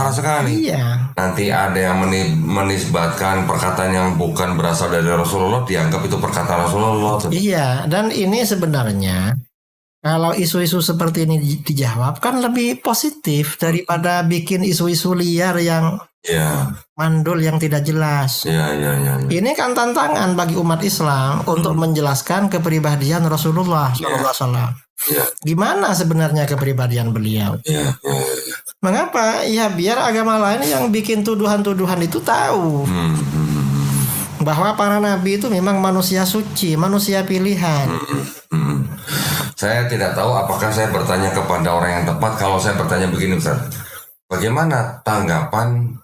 Iya. Nanti ada yang menisbatkan perkataan yang bukan berasal dari Rasulullah, dianggap itu perkataan Rasulullah. Iya, dan ini sebenarnya kalau isu-isu seperti ini dijawab kan lebih positif daripada bikin isu-isu liar yang mandul yang tidak jelas. Ini kan tantangan bagi umat Islam untuk menjelaskan kepribadian Rasulullah SAW. Gimana sebenarnya kepribadian beliau? Mengapa? Ya biar agama lain yang bikin tuduhan-tuduhan itu tahu bahwa para nabi itu memang manusia suci, manusia pilihan. Saya tidak tahu apakah saya bertanya kepada orang yang tepat kalau saya bertanya begini Ustaz. Bagaimana tanggapan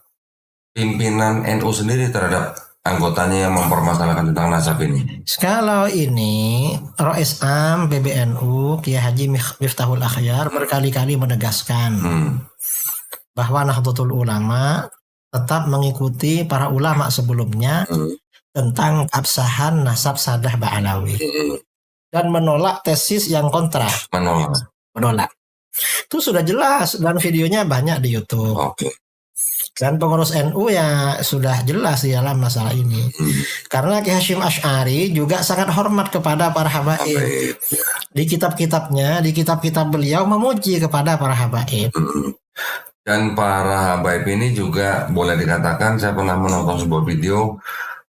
pimpinan NU sendiri terhadap anggotanya yang mempermasalahkan tentang nasab ini? Kalau ini Rois Am PBNU Kiai Haji Miftahul Akhyar berkali-kali menegaskan bahwa Nahdlatul Ulama tetap mengikuti para ulama sebelumnya tentang absahan nasab Sadah Ba'alawi dan menolak tesis yang kontra. Menolak. Itu sudah jelas dan videonya banyak di YouTube. Dan pengurus NU ya sudah jelas di dalam masalah ini. Karena Ki Hasyim Asy'ari juga sangat hormat kepada para habaib. Di kitab-kitabnya, di kitab-kitab beliau memuji kepada para habaib. Dan para habaib ini juga boleh dikatakan, saya pernah menonton sebuah video,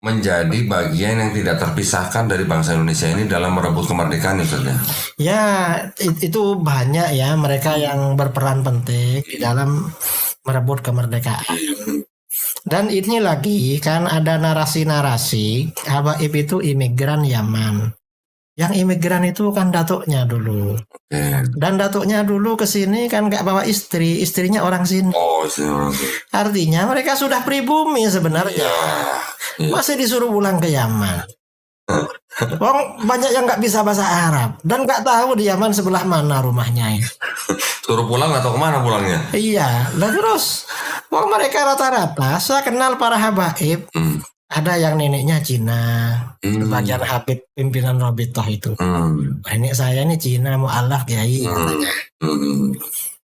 menjadi bagian yang tidak terpisahkan dari bangsa Indonesia ini dalam merebut kemerdekaan ya. Ya, itu banyak ya mereka yang berperan penting di dalam merebut kemerdekaan. Dan ini lagi kan ada narasi-narasi habaib itu imigran Yaman. Yang imigran itu kan datuknya dulu. Dan datuknya dulu ke sini kan gak bawa istri, istrinya orang sini. Artinya mereka sudah pribumi sebenarnya. Masih disuruh pulang ke Yaman. Banyak yang gak bisa bahasa Arab dan gak tahu di Yaman sebelah mana rumahnya. Suruh pulang atau kemana pulangnya? Iya, lah terus mereka rata-rata saya kenal para habaib. Ada yang neneknya Cina, sebagian Habib pimpinan Robitoh itu. Nenek saya ini Cina, mu'alaf kiai katanya.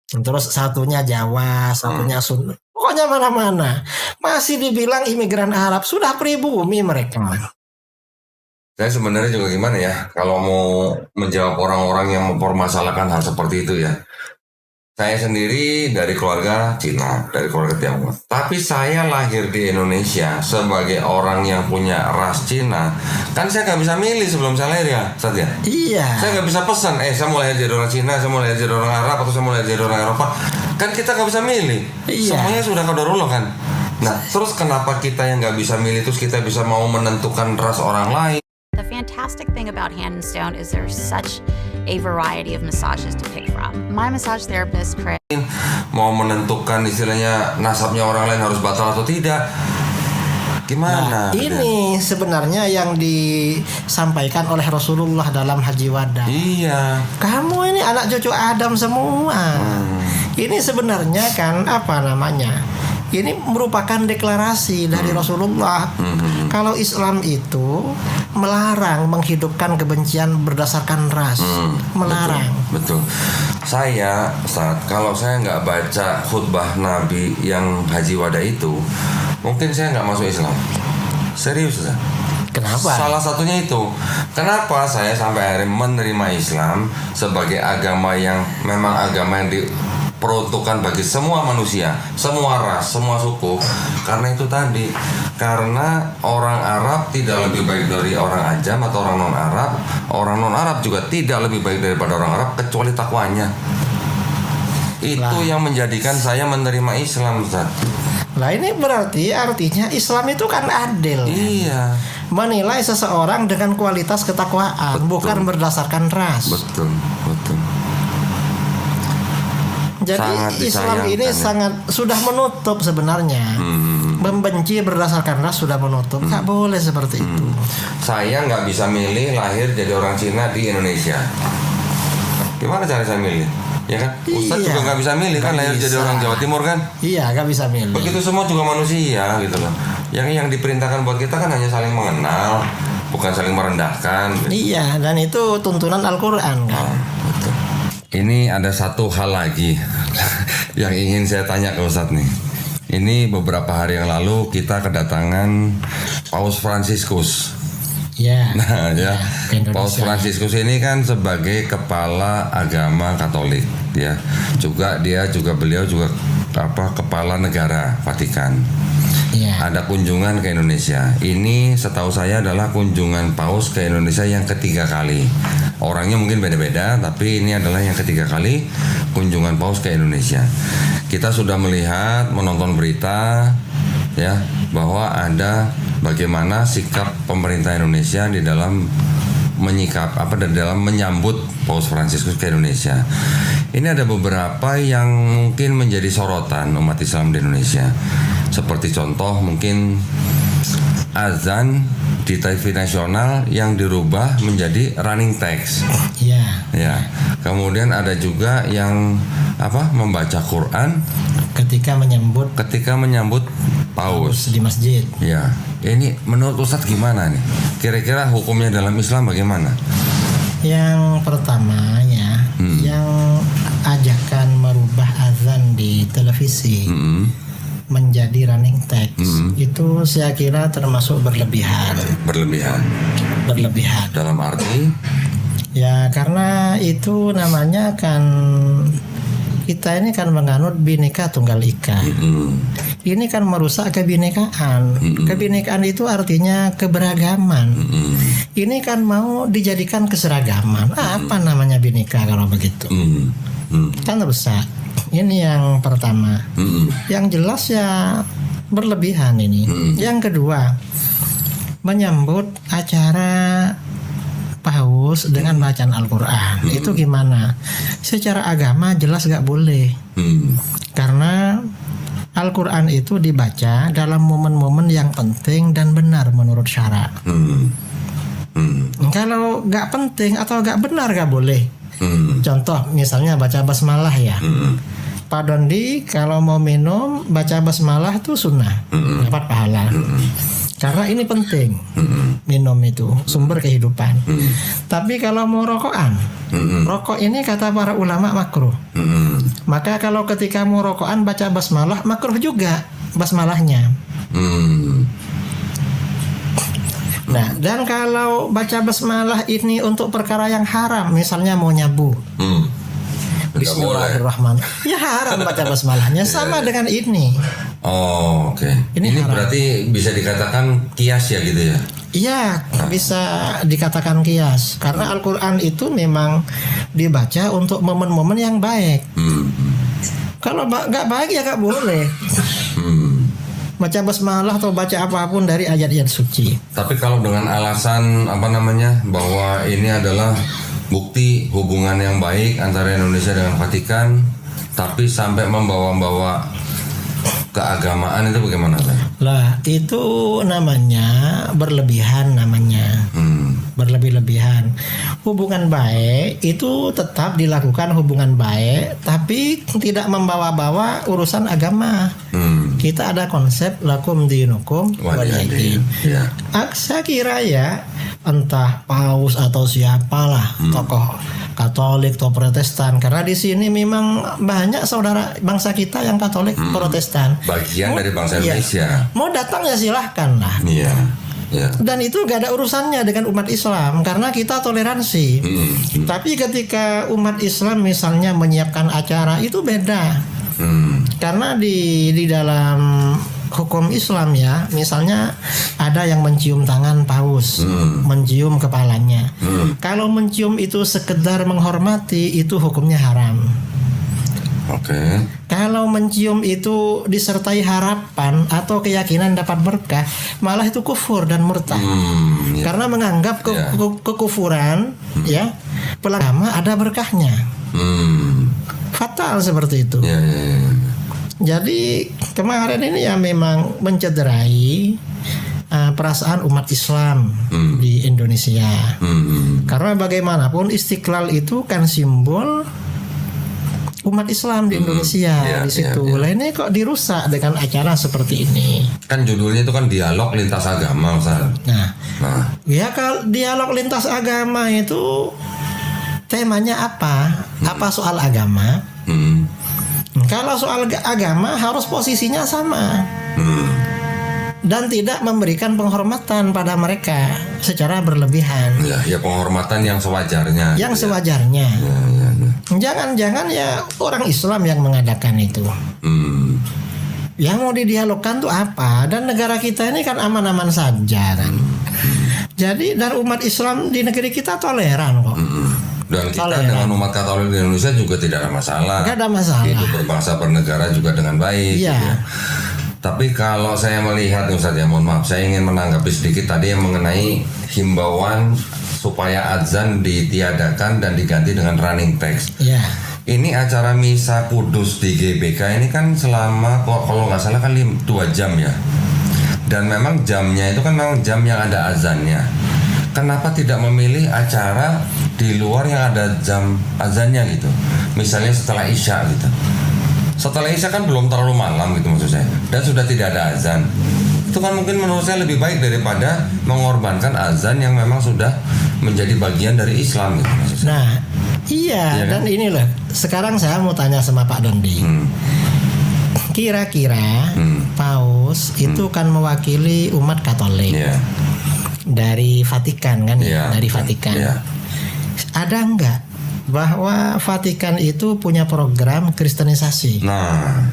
Terus satunya Jawa, satunya Sunda. Pokoknya mana-mana masih dibilang imigran Arab, sudah pribumi mereka. Saya sebenarnya juga gimana ya, kalau mau menjawab orang-orang yang mempermasalahkan hal seperti itu ya. Saya sendiri dari keluarga Cina, dari keluarga Tionghoa. Tapi saya lahir di Indonesia sebagai orang yang punya ras Cina. Kan saya nggak bisa milih sebelum saya lahir ya, Satya. Iya. Saya nggak bisa pesan, saya mau lahir jadi orang Cina, saya mau lahir jadi orang Arab, atau saya mau lahir jadi orang Eropa. Kan kita nggak bisa milih. Iya. Semuanya sudah qadarullah kan. Nah, terus kenapa kita yang nggak bisa milih, terus kita bisa mau menentukan ras orang lain? The fantastic thing about Hand and Stone is there's such a variety of massages to pick from. My massage therapist, Chris, mau menentukan istilahnya nasabnya orang lain harus batal atau tidak. Gimana? Nah, ini sebenarnya yang disampaikan oleh Rasulullah dalam Haji Wada. Iya. Kamu ini anak cucu Adam semua. Ini sebenarnya kan apa namanya? Ini merupakan deklarasi dari Rasulullah. Kalau Islam itu melarang menghidupkan kebencian berdasarkan ras, melarang. Betul. Saya kalau saya nggak baca khutbah Nabi yang Haji Wada itu, mungkin saya nggak masuk Islam. Serius, Ustaz. Kenapa? Salah satunya itu. Kenapa saya sampai akhirnya menerima Islam sebagai agama yang memang agama yang diperuntukkan bagi semua manusia, semua ras, semua suku. Karena itu tadi, karena orang Arab tidak lebih baik dari orang Ajam atau orang non-Arab. Orang non-Arab juga tidak lebih baik daripada orang Arab kecuali takwanya. Itu yang menjadikan saya menerima Islam, Ustaz. Lah ini berarti artinya Islam itu kan adil. Iya. Menilai seseorang dengan kualitas ketakwaan, bukan berdasarkan ras. Betul. Jadi Sangat Islam ini disayangkan, ya. sangat sudah menutup sebenarnya. Membenci berdasarkan ras sudah menutup. Nggak boleh seperti itu. Saya nggak bisa milih lahir jadi orang Cina di Indonesia. Gimana cara saya milih? Ya kan? Ustaz Iya. juga nggak bisa milih kan, Nggak lahir jadi bisa. orang Jawa Timur kan? Iya, nggak bisa milih. Begitu semua juga manusia gitu loh. Yang diperintahkan buat kita kan hanya saling mengenal, bukan saling merendahkan. Iya, dan itu tuntunan Al-Quran kan. Betul. Ini ada satu hal lagi yang ingin saya tanya ke Ustadz nih. Ini beberapa hari yang lalu kita kedatangan Paus Fransiskus. Ya. Nah ya, ke Indonesia. Paus Fransiskus ini kan sebagai kepala agama Katolik ya. Beliau juga kepala negara Vatikan. Iya. Ada kunjungan ke Indonesia. Ini setahu saya adalah kunjungan Paus ke Indonesia yang ketiga kali. Orangnya mungkin beda-beda, tapi ini adalah yang ketiga kali kunjungan Paus ke Indonesia. Kita sudah menonton berita ya, bahwa ada bagaimana sikap pemerintah Indonesia di dalam menyambut Paus Fransiskus ke Indonesia. Ini ada beberapa yang mungkin menjadi sorotan umat Islam di Indonesia. Seperti contoh mungkin azan di TV nasional yang dirubah menjadi running text. Iya. Ya. Kemudian ada juga yang membaca Quran Ketika menyambut Paus. di masjid. Ya. Ini menurut Ustadz gimana nih? Kira-kira hukumnya dalam Islam bagaimana? Yang pertama ya, yang ajakan merubah azan di televisi menjadi running text itu saya kira termasuk berlebihan. Berlebihan. Dalam arti Ya karena itu namanya kan kita ini kan menganut Bhinneka Tunggal Ika. Ini kan merusak kebinekaan. Kebinekaan itu artinya keberagaman. Ini kan mau dijadikan keseragaman. Apa namanya Bhinneka kalau begitu? Kan rusak. Ini yang pertama. Yang jelas ya berlebihan ini. Yang kedua, menyambut acara Paus dengan bacaan Al-Quran. Itu gimana? Secara agama jelas gak boleh. Karena Al-Quran itu dibaca dalam momen-momen yang penting dan benar menurut syara. Kalau gak penting atau gak benar gak boleh. Contoh misalnya baca basmalah ya. Pak Dondi kalau mau minum baca basmalah itu sunnah, dapat pahala. Karena ini penting, minum itu sumber kehidupan. Tapi kalau mau rokokan, rokok ini kata para ulama makruh. Maka kalau ketika mau rokokan baca basmalah makruh juga basmalahnya. Nah, dan kalau baca basmalah ini untuk perkara yang haram, misalnya mau nyabu. Bismillahirrahmanirrahim. Ya haram baca basmalahnya sama dengan ini. Oh, oke. Ini haram. berarti bisa dikatakan kias ya gitu ya? Iya, bisa dikatakan kias. Karena Al-Quran itu memang dibaca untuk momen-momen yang baik. Kalau nggak baik ya nggak boleh. Baca basmalah atau baca apapun dari ayat-ayat suci. Tapi kalau dengan alasan bahwa ini adalah bukti hubungan yang baik antara Indonesia dengan Vatikan, tapi sampai membawa-bawa keagamaan itu bagaimana, Pak? Lah itu namanya berlebihan namanya. Berlebih-lebihan. Hubungan baik itu tetap dilakukan hubungan baik, tapi tidak membawa-bawa urusan agama. Kita ada konsep lakum dinukum waliyadin. Ya. Saya kira ya entah paus atau siapalah tokoh Katolik atau Protestan, karena di sini memang banyak saudara bangsa kita yang Katolik Protestan. Bagian dari bangsa Iya. Indonesia. Mau datang ya silahkan lah. Iya. Ya. Dan itu gak ada urusannya dengan umat Islam karena kita toleransi. Tapi ketika umat Islam misalnya menyiapkan acara itu beda. Karena di dalam hukum Islam ya, misalnya ada yang mencium tangan paus, mencium kepalanya. Kalau mencium itu sekedar menghormati, itu hukumnya haram. Oke. Kalau mencium itu disertai harapan atau keyakinan dapat berkah, malah itu kufur dan murtad. Ya. Karena menganggap kekufuran ya, pelagama ada berkahnya. Fatal seperti itu. Ya. Jadi kemarin ini ya memang mencederai perasaan umat Islam di Indonesia. Karena bagaimanapun Istiqlal itu kan simbol umat Islam di Indonesia di situ. Lah ini kok dirusak dengan acara seperti ini. Kan judulnya itu kan dialog lintas agama, Ustaz. Nah, ya kalau dialog lintas agama itu temanya apa? Apa soal agama? Kalau soal agama harus posisinya sama. Dan tidak memberikan penghormatan pada mereka secara berlebihan. Ya penghormatan yang sewajarnya. Yang sewajarnya. Jangan-jangan ya orang Islam yang mengadakan itu. Yang mau didialogkan tuh apa? Dan negara kita ini kan aman-aman saja kan. Jadi dan umat Islam di negeri kita toleran kok. Dan kita dengan umat Katolik di Indonesia juga tidak ada masalah. Gak ada masalah. Hidup berbangsa bernegara juga dengan baik. Iya. Gitu. Tapi kalau saya melihat Ustaz ya, mohon maaf, saya ingin menanggapi sedikit tadi yang mengenai himbauan supaya azan ditiadakan dan diganti dengan running text. Iya. Ini acara Misa Kudus di GBK ini kan selama kalau nggak salah kan 2 jam ya. Dan memang jamnya itu kan memang jam yang ada azannya. Kenapa tidak memilih acara di luar yang ada jam azannya gitu? Misalnya setelah Isya gitu. Setelah Isya kan belum terlalu malam gitu maksud saya. Dan sudah tidak ada azan. Itu kan mungkin menurut saya lebih baik daripada mengorbankan azan yang memang sudah menjadi bagian dari Islam gitu maksud saya. Nah, iya kan? Dan ini loh. Sekarang saya mau tanya sama Pak Dondi. Kira-kira Paus itu kan mewakili umat Katolik dari Vatikan kan ya? Dari Vatikan. Ada nggak bahwa Vatikan itu punya program kristenisasi? Nah,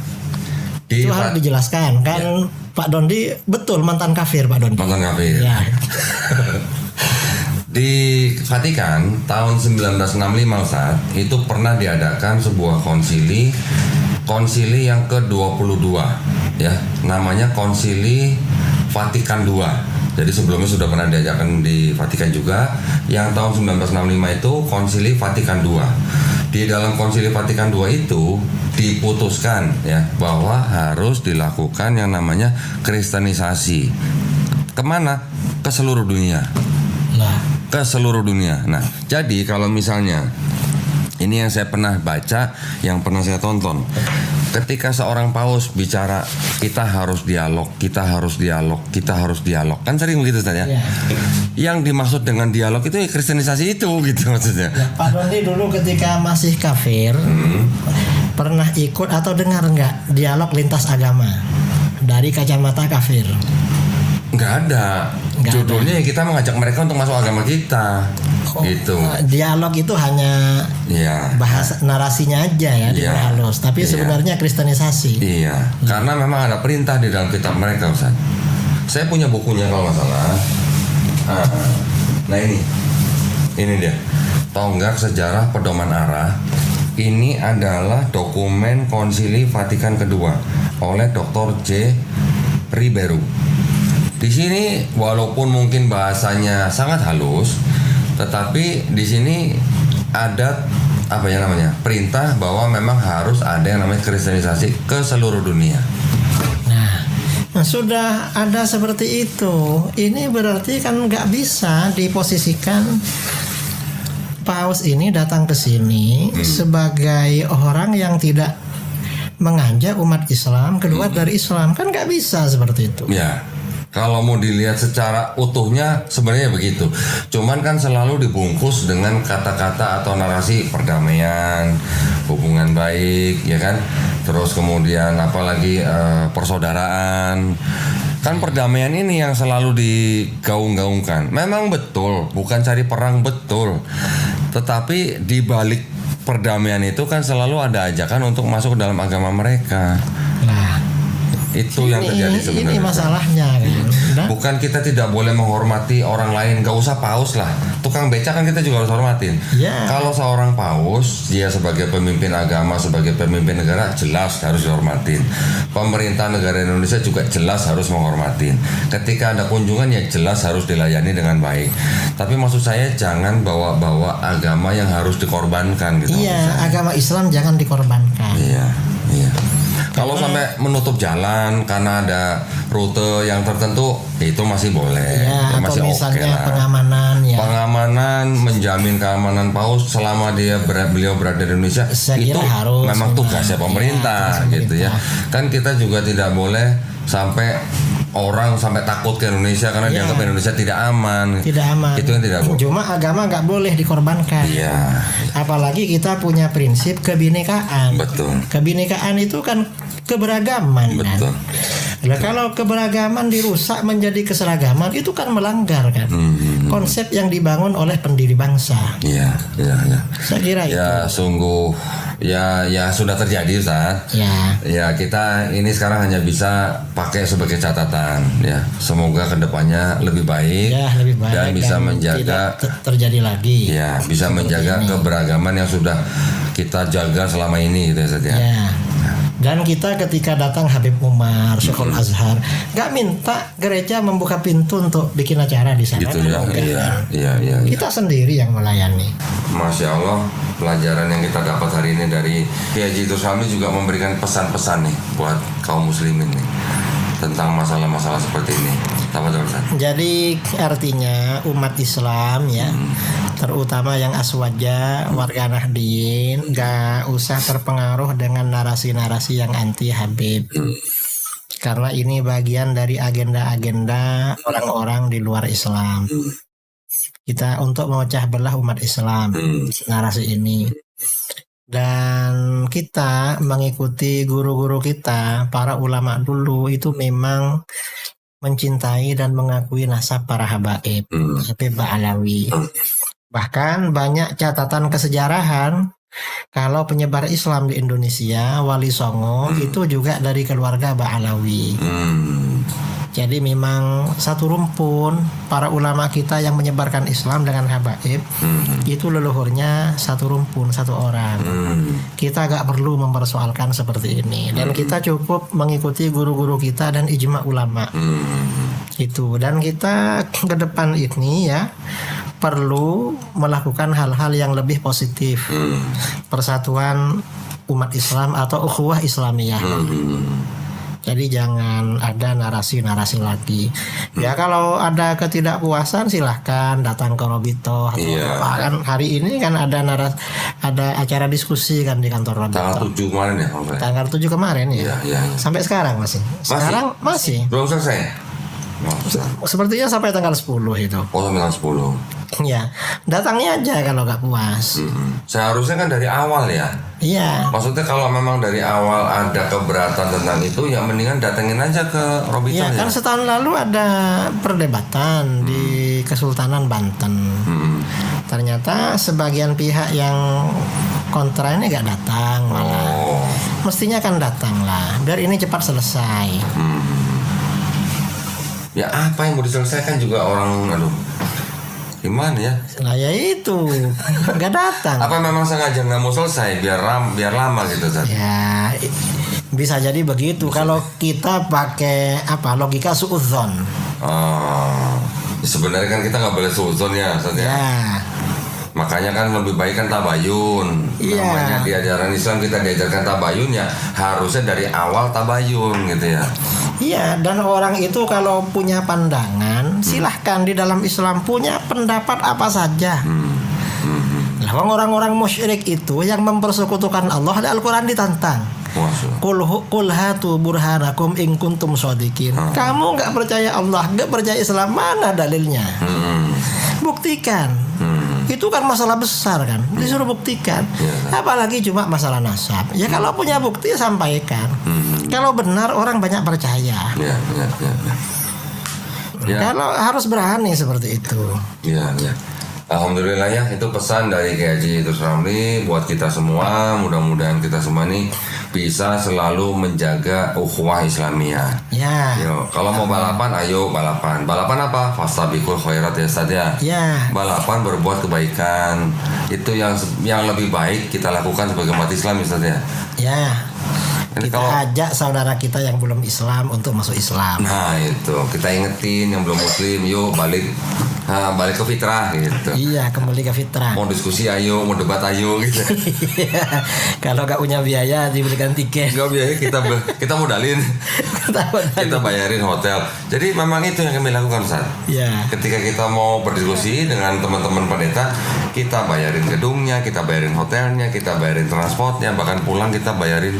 itu harus dijelaskan kan. Pak Dondi betul mantan kafir Pak Dondi. Mantan kafir. Ya. Di Vatikan tahun 1965 Ustaz, itu pernah diadakan sebuah konsili yang ke-22 ya, namanya Konsili Vatikan II. Jadi sebelumnya sudah pernah diadakan di Vatikan juga. Yang tahun 1965 itu Konsili Vatikan II. Di dalam Konsili Vatikan II itu diputuskan ya bahwa harus dilakukan yang namanya kristenisasi. Kemana? Ke seluruh dunia. Ke seluruh dunia. Nah, jadi kalau misalnya ini yang saya pernah baca, yang pernah saya tonton. Ketika seorang paus bicara, kita harus dialog, kita harus dialog, kita harus dialog. Kan sering begitu Ustaz ya? Yang dimaksud dengan dialog itu ya kristenisasi itu gitu maksudnya. Ya, Pak Dondi dulu ketika masih kafir, pernah ikut atau dengar nggak dialog lintas agama dari kacamata kafir? Nggak ada. Judulnya ya kita mengajak mereka untuk masuk agama kita. Gitu. Dialog itu hanya bahasa narasinya aja ya, halus. Tapi sebenarnya kristenisasi. Iya. Karena memang ada perintah di dalam kitab mereka, Ustaz. Saya punya bukunya kalau nggak salah. Nah ini dia. Tonggak Sejarah Pedoman Arah. Ini adalah dokumen Konsili Vatikan kedua oleh Dr. J. Ribeiro. Di sini walaupun mungkin bahasanya sangat halus, tetapi di sini ada perintah bahwa memang harus ada yang namanya kristenisasi ke seluruh dunia. Nah, sudah ada seperti itu. Ini berarti kan nggak bisa diposisikan Paus ini datang ke sini sebagai orang yang tidak mengajak umat Islam keluar dari Islam, kan nggak bisa seperti itu. Ya. Kalau mau dilihat secara utuhnya sebenarnya begitu. Cuman kan selalu dibungkus dengan kata-kata atau narasi perdamaian, hubungan baik, ya kan. Terus kemudian apalagi persaudaraan. Kan perdamaian ini yang selalu digaung-gaungkan. Memang betul, bukan cari perang, betul. Tetapi di balik perdamaian itu kan selalu ada ajakan untuk masuk ke dalam agama mereka. Nah, Itu yang terjadi sebenarnya. ini masalahnya kan. Nah, Bukan kita tidak boleh menghormati orang lain, gak usah paus lah. Tukang beca kan kita juga harus hormatin. Ya. Kalau seorang paus, dia sebagai pemimpin agama, sebagai pemimpin negara, jelas harus dihormatin. Pemerintah negara Indonesia juga jelas harus menghormatin. Ketika ada kunjungan ya jelas harus dilayani dengan baik. Tapi maksud saya jangan bawa-bawa agama yang harus dikorbankan gitu. iya, agama Islam jangan dikorbankan. Iya, iya. Kalau sampai menutup jalan karena ada rute yang tertentu, itu masih boleh, Ya, masih atau oke misalnya lah. pengamanan ya. Pengamanan, menjamin keamanan paus selama beliau berada di Indonesia, Saya itu kira harus memang memang. tugasnya pemerintah, Ya, tugas gitu ya. Kan kita juga tidak boleh sampai orang sampai takut ke Indonesia karena Ya. dianggap Indonesia tidak aman. Tidak aman. Itu yang tidak boleh. Cuma agama nggak boleh dikorbankan. Iya, Apalagi kita punya prinsip kebinekaan. betul. Kebinekaan itu kan keberagaman kan. Betul. Nah, kalau keberagaman dirusak menjadi keseragaman itu kan melanggar kan konsep yang dibangun oleh pendiri bangsa. Iya, iya, iya. Saya kira itu. Ya sungguh ya sudah terjadi Ustaz. Ya. Ya kita ini sekarang hanya bisa pakai sebagai catatan ya. Semoga kedepannya lebih baik, Ya, lebih baik dan bisa menjaga tidak terjadi lagi. ya bisa menjaga keberagaman yang sudah kita jaga selama ini gitu ya Ustaz ya. Ya. Dan kita ketika datang Habib Umar, Syekhul Azhar, nggak minta gereja membuka pintu untuk bikin acara di sana. Gitu ya. Enggak. Iya. Kita sendiri yang melayani. Masya Allah, pelajaran yang kita dapat hari ini dari Kiai Haji Idrus Hamid juga memberikan pesan-pesan nih buat kaum muslimin nih tentang masalah-masalah seperti ini. Tafadhol Ustaz. Jadi artinya umat Islam ya, terutama yang aswaja, warga Nahdien, gak usah terpengaruh dengan narasi-narasi yang anti Habib. Karena ini bagian dari agenda-agenda orang-orang di luar Islam. Kita untuk memecah belah umat Islam, narasi ini. Dan kita mengikuti guru-guru kita, para ulama dulu itu memang mencintai dan mengakui nasab para habaib, Habib Ba'alawi. Bahkan banyak catatan kesejarahan kalau penyebar Islam di Indonesia, Wali Songo itu juga dari keluarga Ba'alawi. Jadi memang satu rumpun para ulama kita yang menyebarkan Islam dengan habaib itu leluhurnya satu rumpun, satu orang. Kita gak perlu mempersoalkan seperti ini dan kita cukup mengikuti guru-guru kita dan ijma ulama. Itu, dan kita ke depan ini ya perlu melakukan hal-hal yang lebih positif. Persatuan umat Islam atau ukhuwah Islamiyah. Jadi jangan ada narasi-narasi lagi. Ya kalau ada ketidakpuasan silahkan datang ke Robito. Kan hari ini kan ada ada acara diskusi kan di kantor Robito. Tanggal 7 kemarin ya Pak? Tanggal 7 kemarin ya. Iya. Sampai sekarang masih. Sekarang masih. Belum selesai. Sepertinya sampai tanggal 10 itu. Oh, sampai tanggal 10. Ya, datangnya aja kalau nggak puas. Seharusnya kan dari awal ya. Iya. Maksudnya kalau memang dari awal ada keberatan tentang itu, ya mendingan datengin aja ke Robito Ya ya. kan setahun lalu ada perdebatan di Kesultanan Banten. Ternyata sebagian pihak yang kontra ini nggak datang malah. Mestinya kan datang lah, biar ini cepat selesai. Ya apa yang mau diselesaikan juga orang, aduh, gimana ya? Nah ya itu nggak datang. Apa memang sengaja nggak mau selesai biar lama gitu Zat? Ya bisa jadi begitu kalau kita pakai logika suudzon. Sebenarnya kan kita nggak boleh suudzon ya Zat ya. Makanya kan lebih baik kan tabayun. Namanya di ajaran Islam kita diajarkan tabayun ya, harusnya dari awal tabayun gitu ya. Iya, dan orang itu kalau punya pandangan, silahkan di dalam Islam punya pendapat apa saja. Nah, orang-orang musyrik itu yang mempersekutukan Allah di Al-Quran ditantang. Qul hatu burhanakum in kuntum shodiqin. Kamu nggak percaya Allah, nggak percaya Islam, mana dalilnya? Buktikan. Itu kan masalah besar kan, disuruh buktikan. Apalagi cuma masalah nasab. Ya kalau punya bukti sampaikan. Kalau benar orang banyak percaya. Ya. Kalau harus berani seperti itu. Ya. Alhamdulillah ya, itu pesan dari Kiai Haji Idrus Ramli buat kita semua. Mudah-mudahan kita semua ini bisa selalu menjaga ukhuwah Islamiyah. Ya. Yo, kalau mau balapan, ayo balapan. Balapan apa? Fastabiqul khairat ya Ustaz ya. Ya. Balapan berbuat kebaikan. Itu yang lebih baik kita lakukan sebagai umat Islam Ustaz ya. Ya. Jadi Kita ajak saudara kita yang belum Islam untuk masuk Islam. Nah itu kita ingetin yang belum Muslim, yuk balik ke fitrah gitu. Iya, kembali ke fitrah. Mau diskusi ayo, mau debat ayo gitu. Kalau gak punya biaya diberikan tiket. Enggak biaya kita modalin. Kita bayarin hotel. Jadi memang itu yang kami lakukan Ustaz. Ya. Ketika kita mau berdiskusi dengan teman-teman pendeta, kita bayarin gedungnya, kita bayarin hotelnya, kita bayarin transportnya, bahkan pulang kita bayarin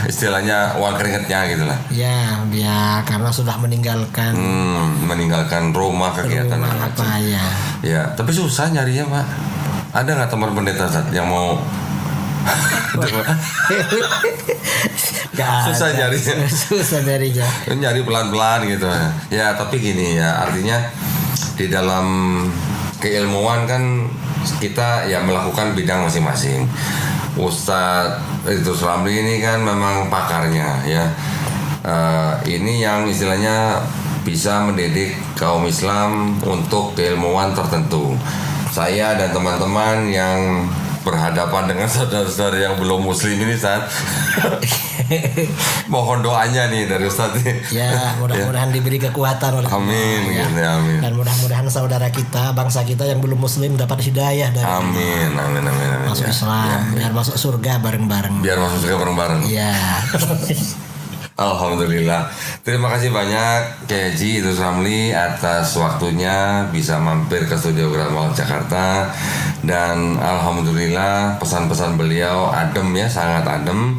istilahnya uang keringetnya gitu lah. Ya, biar karena sudah meninggalkan Rumah kegiatan rumah apa ya. Ya, tapi susah nyarinya Pak. Ada nggak teman pendeta Ustaz yang mau susah nyarinya. Susah nyarinya. Nyari pelan-pelan gitu ya. Tapi gini ya, artinya di dalam keilmuan kan kita ya melakukan bidang masing-masing. Ustadz Idrus Ramli ini kan memang pakarnya ya. Ini yang istilahnya bisa mendidik kaum Islam untuk keilmuan tertentu. Saya dan teman-teman yang berhadapan dengan saudara-saudara yang belum Muslim ini saat mohon doanya nih dari Ustaz. Ya, mudah-mudahan diberi kekuatan oleh Amin, Allah, ya. amin. Dan mudah-mudahan saudara kita, bangsa kita yang belum Muslim dapat hidayah dari Amin. masuk Islam, biar masuk surga bareng-bareng. Biar masuk surga bareng-bareng. Ya. Alhamdulillah. Terima kasih banyak Kiai Haji Idrus Ramli atas waktunya bisa mampir ke studio Gramol Jakarta. Dan alhamdulillah pesan-pesan beliau adem ya, sangat adem.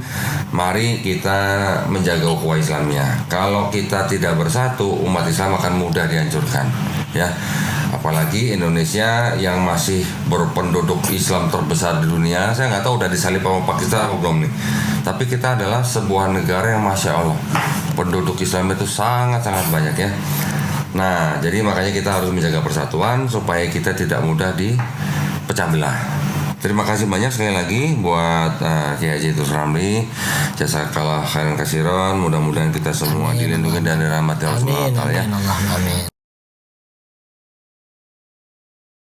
Mari kita menjaga ukhuwah Islamiyah. Kalau kita tidak bersatu, umat Islam akan mudah dihancurkan ya. Apalagi Indonesia yang masih berpenduduk Islam terbesar di dunia. Saya nggak tahu udah disalip sama Pakistan apa belum nih. Tapi kita adalah sebuah negara yang Masya Allah penduduk Islam itu sangat-sangat banyak ya. Nah, jadi makanya kita harus menjaga persatuan supaya kita tidak mudah dipecah belah. Terima kasih banyak sekali lagi buat Kiai Haji Idrus Ramli. Jazakallah khairan katsiran. Mudah-mudahan kita semua dilindungi dan dirahmati Allah Subhanahu wa taala ya. Amin.